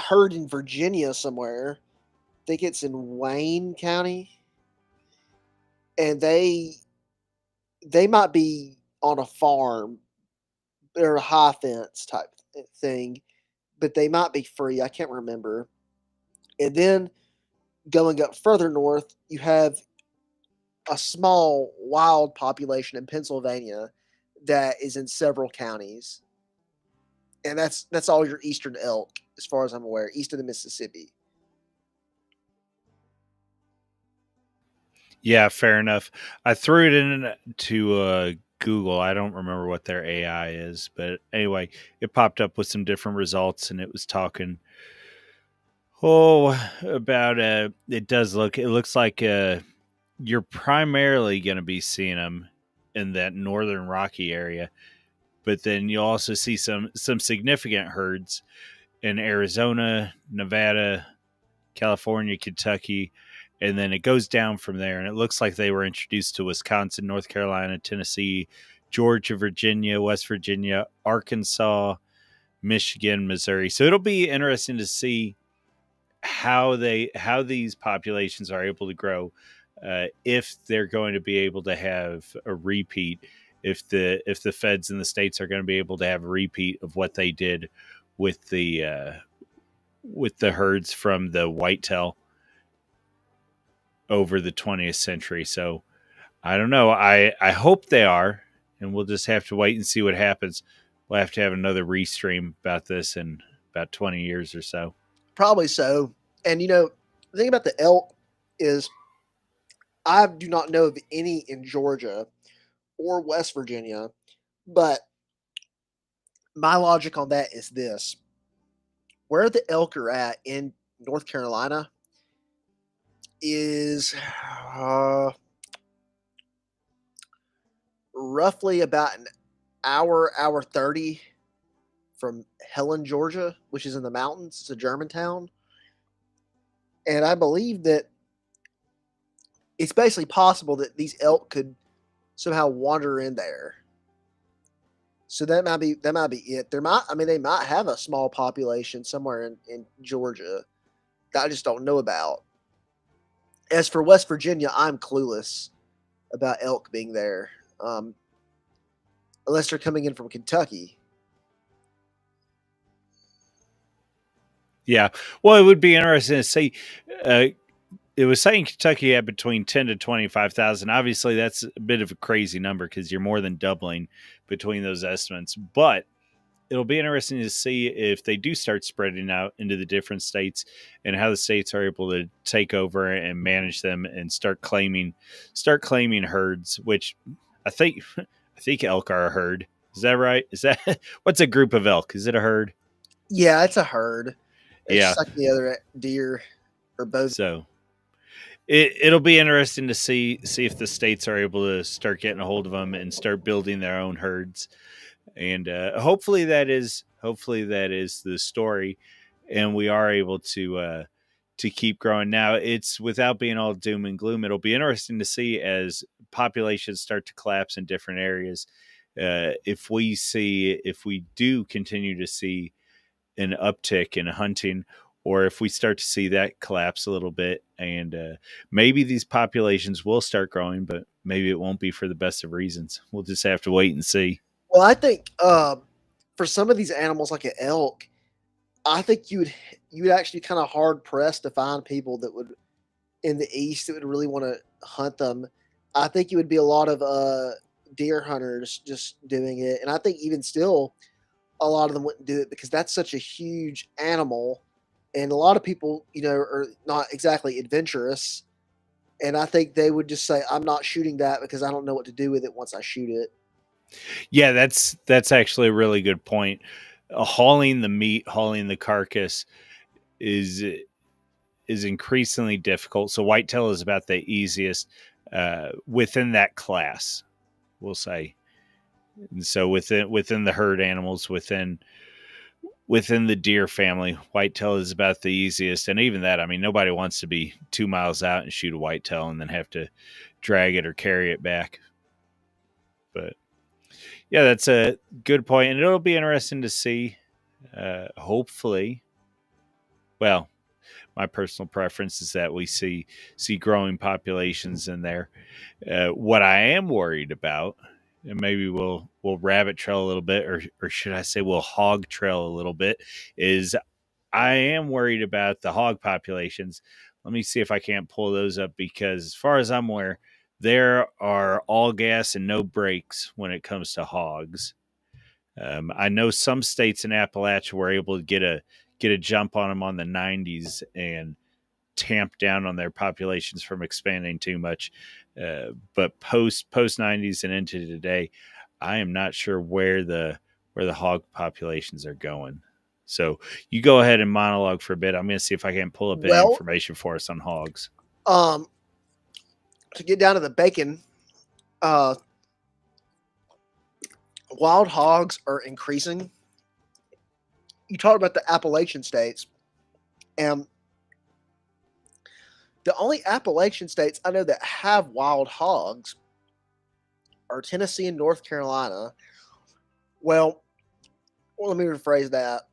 herd in Virginia somewhere. I think it's in Wayne County, and they might be on a farm or a high fence type thing, but they might be free. I can't remember. And then going up further north, you have a small wild population in Pennsylvania that is in several counties, and that's all your eastern elk, as far as I'm aware, east of the Mississippi. Yeah, fair enough. I threw it into Google. I don't remember what their AI is, but anyway, it popped up with some different results, and it was talking about it does look it looks like you're primarily going to be seeing them in that northern Rocky area, but then you'll also see some significant herds in Arizona, Nevada, California, Kentucky, and then it goes down from there. And it looks like they were introduced to Wisconsin, North Carolina, Tennessee, Georgia, Virginia, West Virginia, Arkansas, Michigan, Missouri. So it'll be interesting to see how these populations are able to grow, if they're going to be able to have a repeat, if the feds in the states are going to be able to have a repeat of what they did with the herds from the whitetail over the 20th century. So I don't know. I hope they are, and we'll just have to wait and see what happens. We'll have to have another restream about this in about 20 years or so. Probably so. And the thing about the elk is I do not know of any in Georgia or West Virginia, but my logic on that is this: where the elk are at in North Carolina is uh, roughly about an hour 30 from Helen, Georgia, which is in the mountains. It's a German town. And I believe that it's basically possible that these elk could somehow wander in there. So that might be it. They might have a small population somewhere in Georgia that I just don't know about. As for West Virginia, I'm clueless about elk being there, um, unless they're coming in from Kentucky. Yeah. Well, it would be interesting to see. Uh, it was saying Kentucky had between 10 to 25,000. Obviously, that's a bit of a crazy number because you're more than doubling between those estimates. But it'll be interesting to see if they do start spreading out into the different states and how the states are able to take over and manage them and start claiming herds, which I think I think elk are a herd. Is that right? Is that what's a group of elk? Is it a herd? Yeah, it's a herd. It's Yeah. just like the other deer or both. So it'll be interesting to see if the states are able to start getting a hold of them and start building their own herds, and hopefully that is the story, and we are able to keep growing. Now, it's without being all doom and gloom. It'll be interesting to see as populations start to collapse in different areas. If we do continue to see an uptick in hunting, or if we start to see that collapse a little bit, and maybe these populations will start growing, but maybe it won't be for the best of reasons. We'll just have to wait and see. Well, I think for some of these animals, like an elk, I think you would actually kind of hard pressed to find people that would in the east that would really want to hunt them. I think it would be a lot of deer hunters just doing it, and I think even still, a lot of them wouldn't do it because that's such a huge animal, and a lot of people, are not exactly adventurous. And I think they would just say, "I'm not shooting that because I don't know what to do with it once I shoot it." Yeah, that's actually a really good point. Hauling the meat, hauling the carcass is is increasingly difficult. So whitetail is about the easiest within that class, we'll say. And so within the herd animals, within the deer family, whitetail is about the easiest. And even that, I mean, nobody wants to be 2 miles out and shoot a whitetail and then have to drag it or carry it back. But yeah, that's a good point, and it'll be interesting to see. Hopefully, well, my personal preference is that we see growing populations in there. What I am worried about, and maybe we'll rabbit trail a little bit, or should I say we'll hog trail a little bit, is I am worried about the hog populations. Let me see if I can't pull those up because, as far as I'm aware, there are all gas and no brakes when it comes to hogs. I know some states in Appalachia were able to get a jump on them on the 90s and tamp down on their populations from expanding too much. But post 90s and into today, I am not sure where the hog populations are going. So you go ahead and monologue for a bit. I'm going to see if I can pull up any Well, information for us on hogs. um, to get down to the bacon, uh, wild hogs are increasing. You talked about the Appalachian states, and the only Appalachian states I know that have wild hogs are Tennessee and North Carolina. Well, let me rephrase that.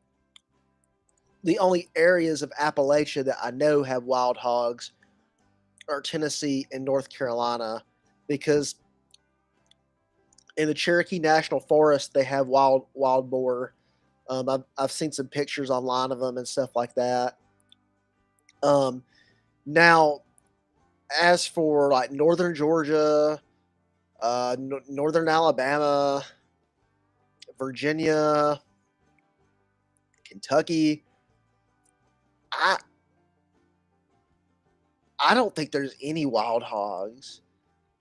The only areas of Appalachia that I know have wild hogs are Tennessee and North Carolina, because in the Cherokee National Forest they have wild boar. I've seen some pictures online of them and stuff like that. Um, Now, as for like northern Georgia, northern Alabama, Virginia, Kentucky, I I don't think there's any wild hogs.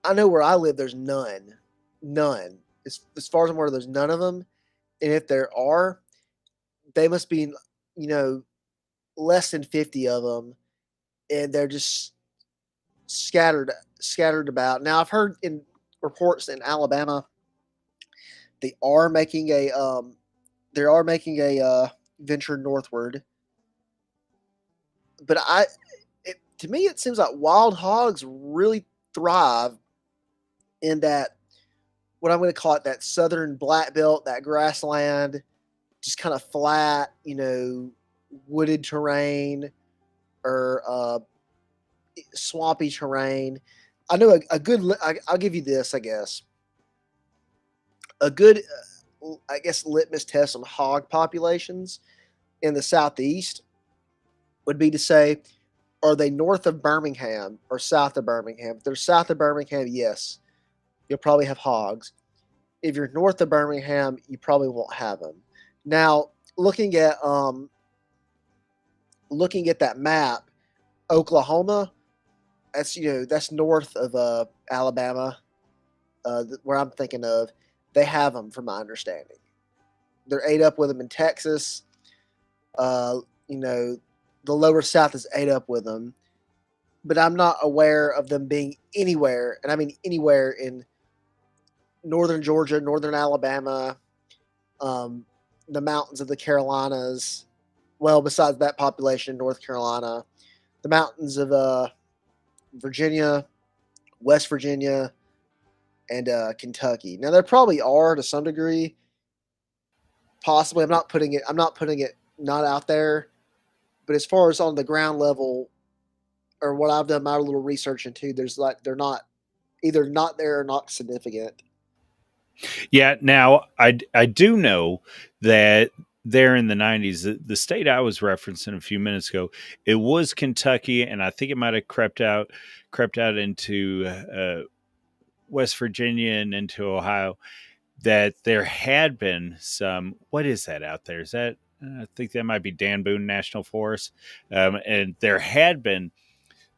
I know where I live, there's none, none. As far as I'm aware, there's none of them, and if there are, they must be, you know, less than 50 of them, and they're just scattered about. Now, I've heard in reports in Alabama they are making a venture northward, but to me it seems like wild hogs really thrive in that, what I'm going to call it, that southern black belt, that grassland, just kind of flat, wooded terrain, or swampy terrain. I know a good. I'll give you this, I guess. A good, I guess, litmus test on hog populations in the southeast would be to say, are they north of Birmingham or south of Birmingham? If they're south of Birmingham, yes, you'll probably have hogs. If you're north of Birmingham, you probably won't have them. Now, looking at that map, Oklahoma, that's north of Alabama, where I'm thinking of. They have them, from my understanding. They're ate up with them in Texas. Uh, you know, the lower south is ate up with them, but I'm not aware of them being anywhere, and I mean anywhere, in northern Georgia, northern Alabama, um, the mountains of the Carolinas. Well, besides that population in North Carolina, the mountains of Virginia, West Virginia, and Kentucky. Now there probably are to some degree, possibly. I'm not putting it not out there, but as far as on the ground level, or what I've done my little research into, there's like, they're not either not there or not significant. Yeah. Now I do know that there in the 90s. The state I was referencing a few minutes ago, it was Kentucky, and I think it might have crept out into West Virginia and into Ohio. That there had been some. What is that out there? Is that I think that might be Dan Boone National Forest, and there had been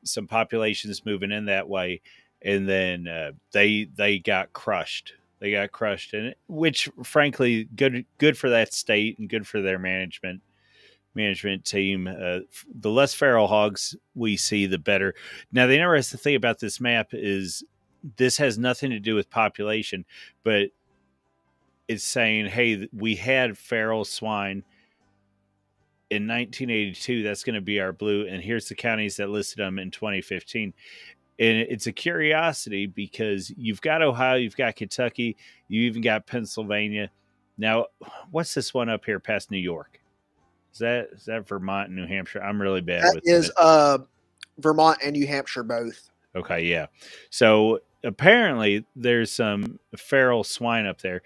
some populations moving in that way, and then they got crushed. They got crushed, and which, frankly, good for that state and good for their management team. The less feral hogs we see, the better. Now, the interesting thing about this map is this has nothing to do with population, but it's saying, hey, we had feral swine in 1982. That's going to be our blue, and here's the counties that listed them in 2015. And it's a curiosity because you've got Ohio, you've got Kentucky, you even got Pennsylvania. Now, what's this one up here past New York? Is that Vermont and New Hampshire? I'm really bad That with is Vermont and New Hampshire both. Okay, yeah. So apparently there's some feral swine up there.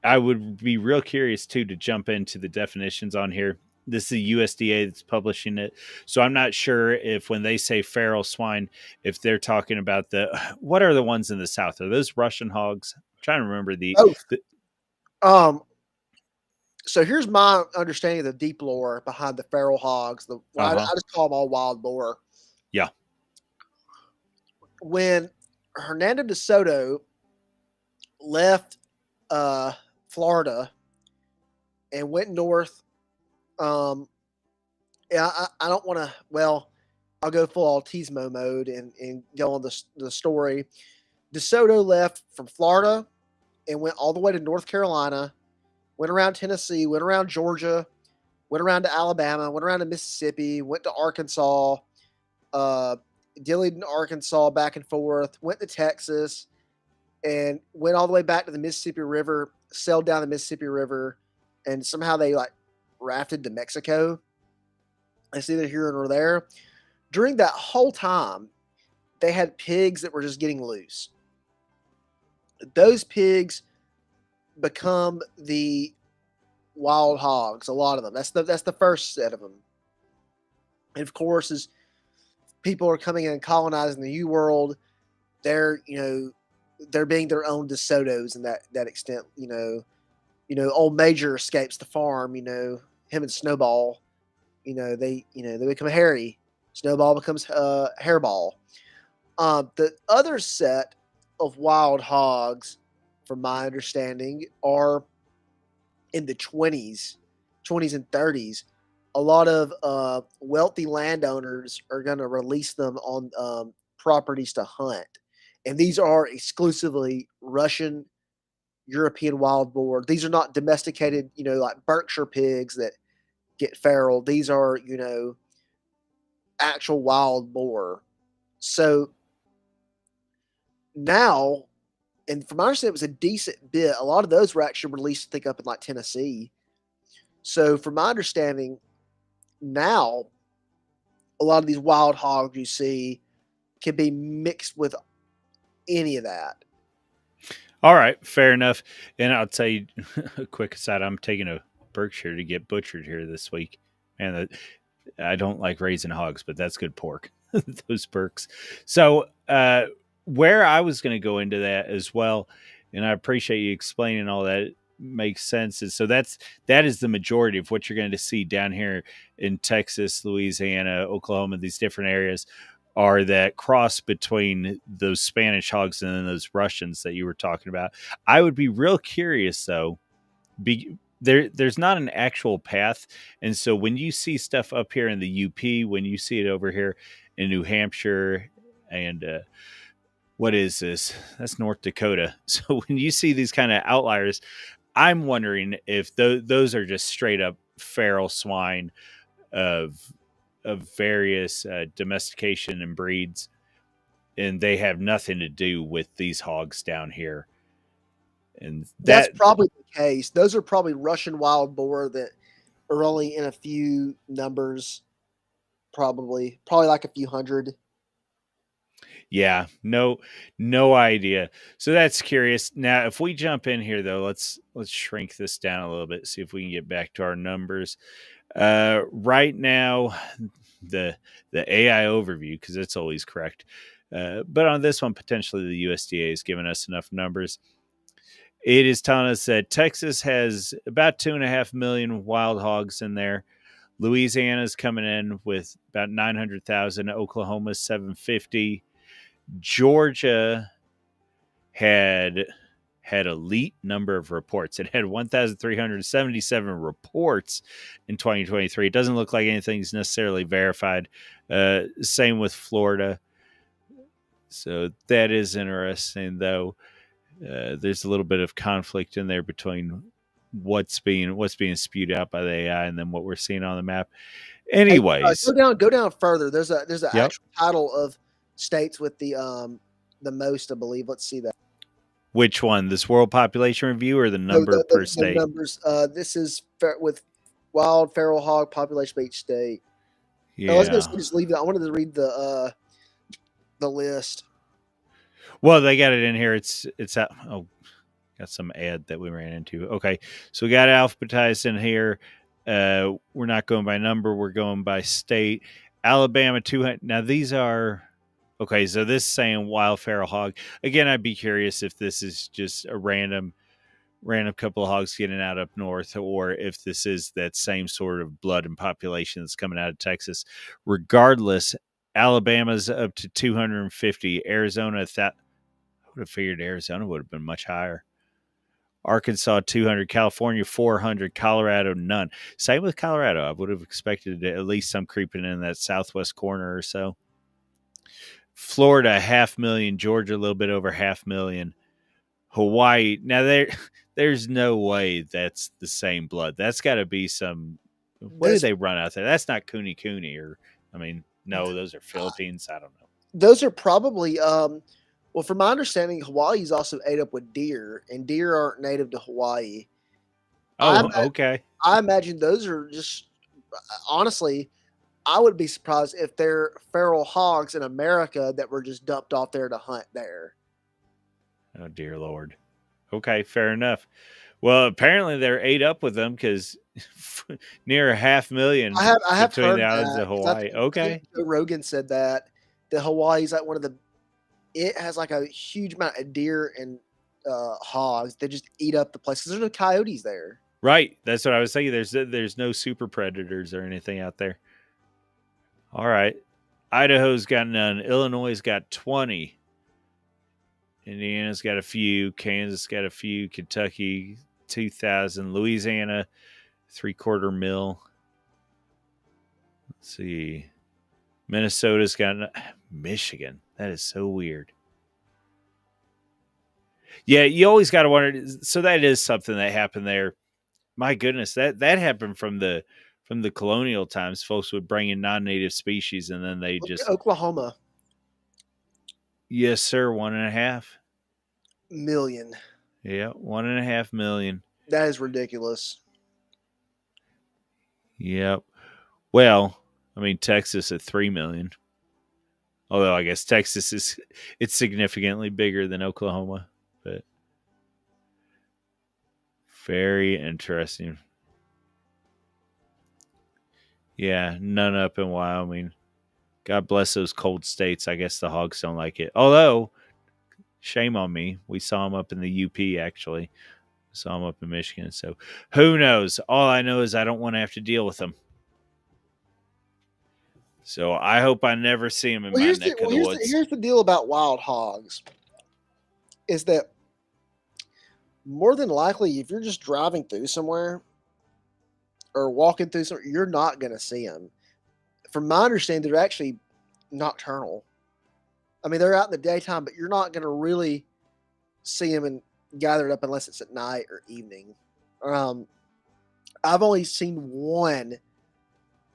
I would be real curious too to jump into the definitions on here. This is the USDA that's publishing it. So I'm not sure if when they say feral swine, if they're talking about what are the ones in the South? Are those Russian hogs? I'm trying to remember Both. the So here's my understanding of the deep lore behind the feral hogs. I just call them all wild boar. Yeah. When Hernando de Soto left Florida and went north, yeah, I don't want to. Well, I'll go full Altismo mode and go on the story. De Soto left from Florida and went all the way to North Carolina, went around Tennessee, went around Georgia, went around to Alabama, went around to Mississippi, went to Arkansas, dillied in Arkansas back and forth, went to Texas, and went all the way back to the Mississippi River, sailed down the Mississippi River, and somehow they like rafted to Mexico. It's either here or there. During that whole time, they had pigs that were just getting loose. Those pigs become the wild hogs, a lot of them. That's the first set of them. And of course, as people are coming in and colonizing the New World, they're being their own DeSotos in that extent. Old Major escapes the farm. Him and Snowball. They become hairy. Snowball becomes Hairball. The other set of wild hogs, from my understanding, are in the 20s and 30s. A lot of wealthy landowners are going to release them on properties to hunt. And these are exclusively Russian, European wild boar. These are not domesticated, like Berkshire pigs that get feral. These are, actual wild boar. So now, and from my understanding, it was a decent bit. A lot of those were actually released, I think, up in like Tennessee. So from my understanding, now a lot of these wild hogs you see can be mixed with any of that. All right, fair enough. And I'll tell you a quick aside. I'm taking a Berkshire to get butchered here this week. And I don't like raising hogs, but that's good pork. Those Berks. So where I was going to go into that as well, and I appreciate you explaining all that. It makes sense. And so that is the majority of what you're going to see down here in Texas, Louisiana, Oklahoma, these different areas are that cross between those Spanish hogs and then those Russians that you were talking about. I would be real curious though. There's not an actual path, and so when you see stuff up here in the UP, when you see it over here in New Hampshire, and what is this? That's North Dakota. So when you see these kind of outliers, I'm wondering if those are just straight up feral swine of various domestication and breeds, and they have nothing to do with these hogs down here. And that's probably the case. Those are probably Russian wild boar that are only in a few numbers, probably like a few hundred. Yeah, no idea. So that's curious. Now, if we jump in here though, let's shrink this down a little bit, see if we can get back to our numbers. Right now, the the AI overview, because it's always correct. But on this one, potentially the USDA has given us enough numbers. It is telling us that Texas has about 2.5 million wild hogs in there. Louisiana's coming in with about 900,000. Oklahoma's 750. Georgia had elite number of reports. It had 1,377 reports in 2023. It doesn't look like anything's necessarily verified. Same with Florida. So that is interesting, though. There's a little bit of conflict in there between what's being spewed out by the AI and then what we're seeing on the map. Hey, Anyways, go down further. There's an yep. actual title of states with the most, I believe. Let's see that. Which one? This world population review or the No, number per the state? numbers. This is with wild feral hog population by each state. I was going Yeah. to just leave that. I wanted to read the list. Well, they got it in here. It's out. Oh, got some ad that we ran into. Okay, so we got alphabetized in here. We're not going by number. We're going by state. Alabama 200. Now these are okay. So this is saying wild feral hog. Again, I'd be curious if this is just a random couple of hogs getting out up north, or if this is that same sort of blood and population that's coming out of Texas. Regardless, Alabama's up to 250. Arizona, that I would have figured Arizona would have been much higher. Arkansas 200, California 400, Colorado none. Same with Colorado. I would have expected at least some creeping in that southwest corner or so. Florida 500,000, Georgia a little bit over 500,000. Hawaii. Now there's no way that's the same blood. That's got to be some. What do they run out there? That's not Kuni Kuni, or I mean, no, those are Philippines. I don't know. Those are probably well, from my understanding, Hawaii is also ate up with deer, and deer aren't native to Hawaii. Oh, okay. I imagine those are just honestly. I would be surprised if they're feral hogs in America that were just dumped off there to hunt there. Oh dear Lord. Okay, fair enough. Well, apparently they're ate up with them because near 500,000 I have between heard the islands that of 'cause Hawaii. I think Okay. Joe Rogan said that Hawaii's like one of the it has like a huge amount of deer and hogs. They just eat up the place because there's no coyotes there. Right. That's what I was thinking. There's no super predators or anything out there. All right. Idaho's got none. Illinois' got 20. Indiana's got a few. Kansas got a few. Kentucky 2,000. Louisiana 3/4 mil. Let's see. Minnesota's got Michigan. That is so weird. Yeah, you always got to wonder. So that is something that happened there. My goodness, that happened from the colonial times. Folks would bring in non-native species, and then they just Oklahoma yes, sir, 1.5 million. Yeah, 1.5 million. That is ridiculous. Yep. Well, I mean Texas at 3 million. Although I guess Texas it's significantly bigger than Oklahoma, but very interesting. Yeah, none up in Wyoming. God bless those cold states. I guess the hogs don't like it. Although, shame on me. We saw them up in the UP, actually. We saw them up in Michigan. So, who knows? All I know is I don't want to have to deal with them. So, I hope I never see them in my neck of the woods. Here's the deal about wild hogs is that more than likely, if you're just driving through somewhere or walking through somewhere, you're not going to see them. From my understanding, they're actually nocturnal. I mean, they're out in the daytime, but you're not going to really see them and gathered up unless it's at night or evening. I've only seen one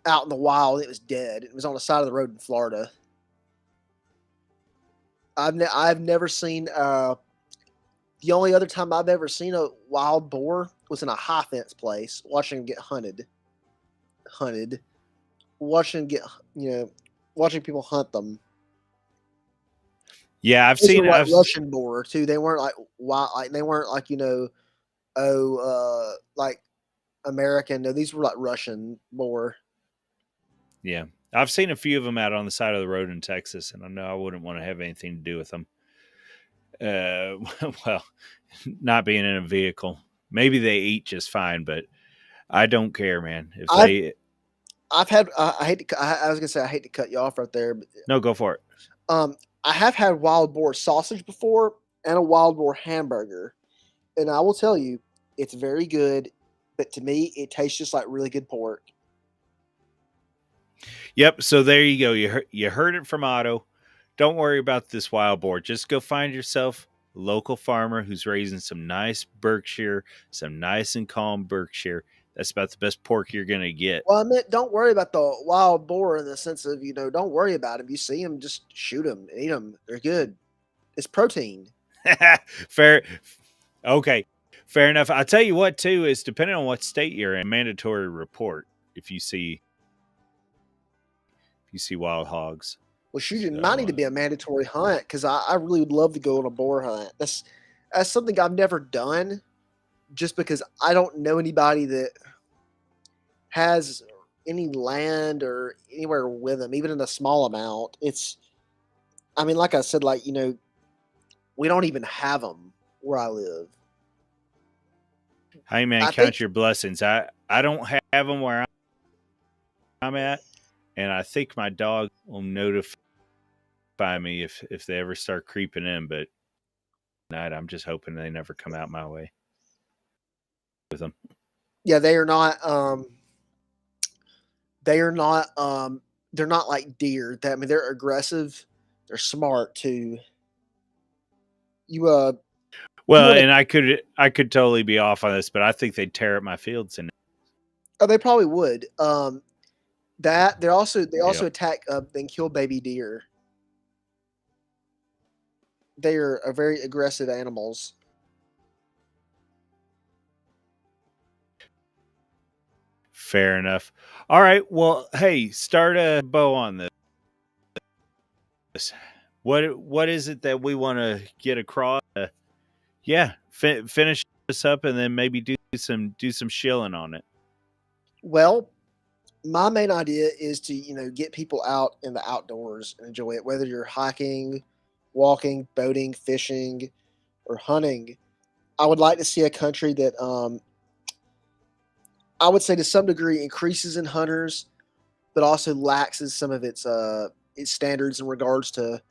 out in the wild. It was dead. It was on the side of the road in Florida. I've never seen. The only other time I've ever seen a wild boar was in a high fence place, watching them get hunted, watching them get watching people hunt them. Yeah, I've Those seen. were like I've Russian boar too. They weren't like wild. Like they weren't like like American. No, these were like Russian boar. Yeah, I've seen a few of them out on the side of the road in Texas, and I know I wouldn't want to have anything to do with them. Well, not being in a vehicle, maybe they eat just fine, but I don't care, man. If I've they I've had. I hate to. I was gonna say I hate to cut you off right there, but no, go for it. um, I have had wild boar sausage before and a wild boar hamburger, and I will tell you, it's very good. But to me, it tastes just like really good pork. Yep. So there you go. You heard it from Otto. Don't worry about this wild boar. Just go find yourself a local farmer who's raising some nice Berkshire, some nice and calm Berkshire. That's about the best pork you're gonna get. Well, I meant don't worry about the wild boar in the sense of don't worry about them. You see them, just shoot them, eat them. They're good. It's protein. Fair. Okay. Fair enough. I'll tell you what too is depending on what state you're in, mandatory report if you see wild hogs. Well, shoot, it might So need to be a mandatory hunt because I really would love to go on a boar hunt. That's something I've never done, just because I don't know anybody that has any land or anywhere with them, even in a small amount. I mean, like I said, like we don't even have them where I live. hey man, I count think, your blessings. I don't have them where I'm at, and I think my dog will notify me if they ever start creeping in. But night, I'm just hoping they never come out my way with them. yeah, they are not. They are not. They're not like deer. I mean, they're aggressive. They're smart too. You you Well, want to? and I could totally be off on this, but I think they'd tear up my fields. And Oh, they probably would. That they yeah, also attack and kill baby deer. They are very aggressive animals. fair enough. All right, well, hey, start a bow on this. What is it that we want to get across? Yeah, finish this up, and then maybe do some shilling on it. Well, my main idea is to get people out in the outdoors and enjoy it, whether you're hiking, walking, boating, fishing, or hunting. I would like to see a country that I would say to some degree increases in hunters, but also laxes some of its standards in regards to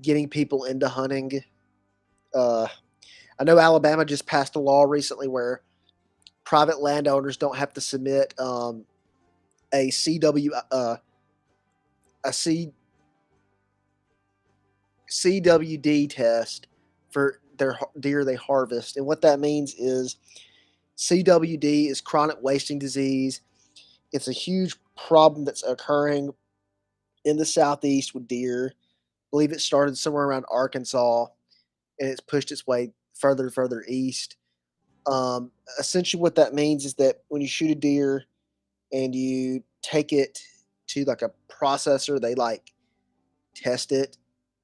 getting people into hunting. Uh, I know Alabama just passed a law recently where private landowners don't have to submit a CW a C CWD test for their deer they harvest, and what that means is CWD is chronic wasting disease. It's a huge problem that's occurring in the southeast with deer. I believe it started somewhere around Arkansas, and it's pushed its way further and further east. Essentially, what that means is that when you shoot a deer and you take it to like a processor, they like test it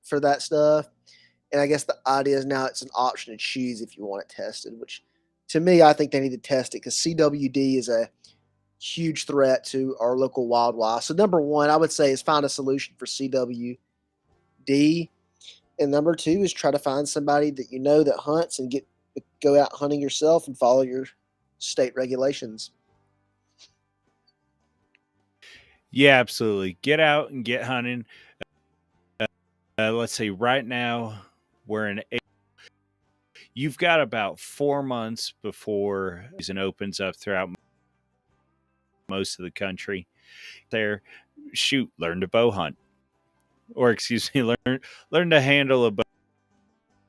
for that stuff. And I guess the idea is now it's an option to choose if you want it tested, which to me, I think they need to test it because CWD is a huge threat to our local wildlife. So, number one, I would say is find a solution for CWD. And number two is try to find somebody that that hunts and go out hunting yourself and follow your state regulations. Yeah, absolutely. Get out and get hunting. Let's say right now we're in. You've got about 4 months before season opens up throughout most of the country. There, shoot, learn to bow hunt, or excuse me, learn to handle a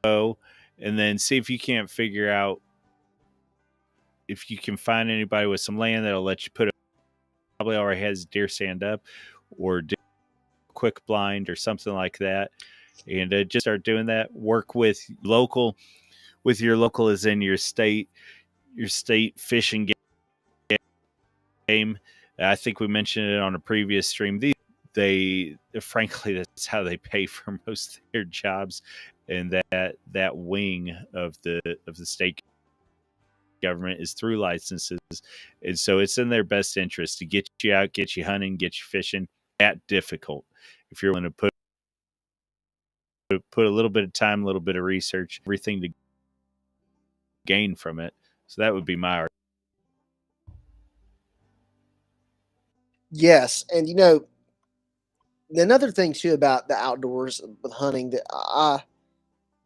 bow, and then see if you can't figure out if you can find anybody with some land that'll let you put it. Probably already has deer stand up, or do quick blind or something like that, and just start doing that. Work with your local is in your state fishing game. I think we mentioned it on a previous stream. they frankly that's how they pay for most of their jobs, and that wing of the state government is through licenses, and so it's in their best interest to get you out, get you hunting, get you fishing. That difficult if you're willing to put a little bit of time, a little bit of research, everything to gain from it. So that would be my argument. Yes, and another thing too about the outdoors with hunting that I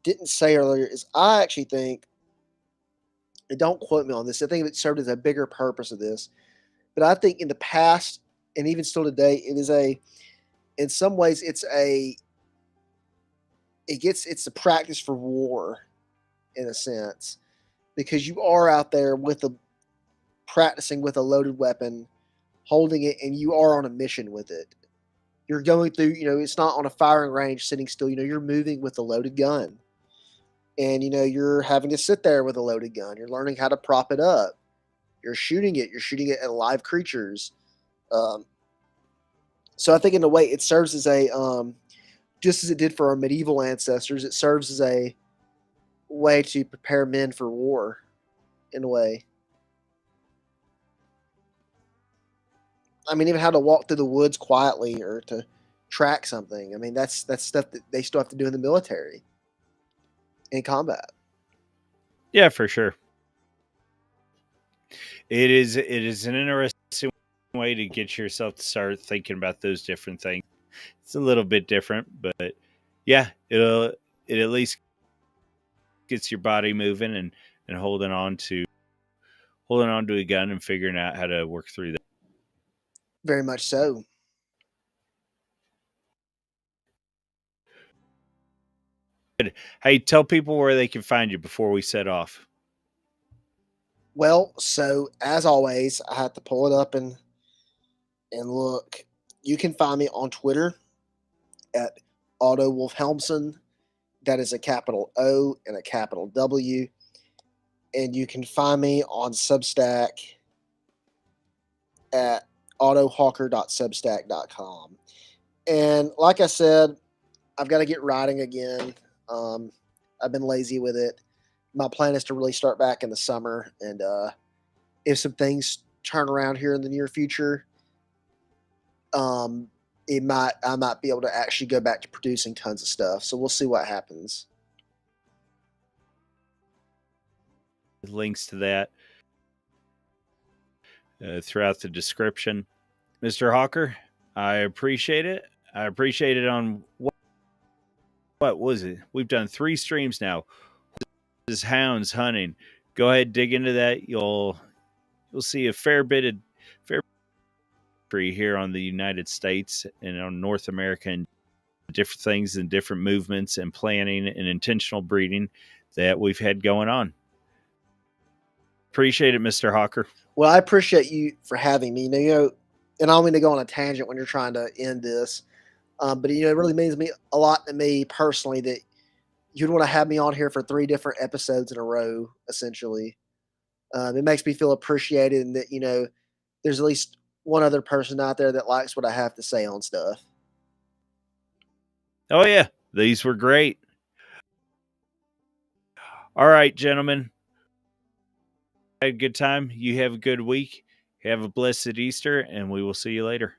didn't say earlier is I actually think, and don't quote me on this, I think it served as a bigger purpose of this, but I think in the past and even still today, it is in some ways, it's a practice for war in a sense because you are out there with a practicing with a loaded weapon, holding it, and you are on a mission with it. You're going through, it's not on a firing range sitting still. You're moving with a loaded gun, and you're having to sit there with a loaded gun. You're learning how to prop it up. You're shooting it. You're shooting it at live creatures. Um, so I think in a way it serves as a just as it did for our medieval ancestors. It serves as a way to prepare men for war in a way. I mean, even how to walk through the woods quietly or to track something. I mean, that's stuff that they still have to do in the military in combat. Yeah, for sure. It is an interesting way to get yourself to start thinking about those different things. It's a little bit different, but yeah, it at least gets your body moving and holding on to a gun and figuring out how to work through that. Very much so. Hey, tell people where they can find you before we set off. Well, so as always, I have to pull it up and look. You can find me on Twitter at Otto Wolfhelmsen. That is a capital O and a capital W. And you can find me on Substack at autohawker.substack.com. And like I said, I've got to get writing again. Um, I've been lazy with it. My plan is to really start back in the summer, and if some things turn around here in the near future, um, I might be able to actually go back to producing tons of stuff. So we'll see what happens. Links to that throughout the description. Mr. Hawker, I appreciate it. I appreciate it on what was it? We've done 3 streams now. This is hounds hunting. Go ahead, dig into that. You'll see a fair here on the United States and on North America and different things and different movements and planning and intentional breeding that we've had going on. Appreciate it, Mr. Hawker. Well, I appreciate you for having me. And I don't mean to go on a tangent when you're trying to end this, but it really means me a lot to me personally that you'd want to have me on here for 3 different episodes in a row. Essentially, it makes me feel appreciated, and that there's at least one other person out there that likes what I have to say on stuff. Oh yeah, these were great. All right, gentlemen. Had a good time. You have a good week. Have a blessed Easter, and we will see you later.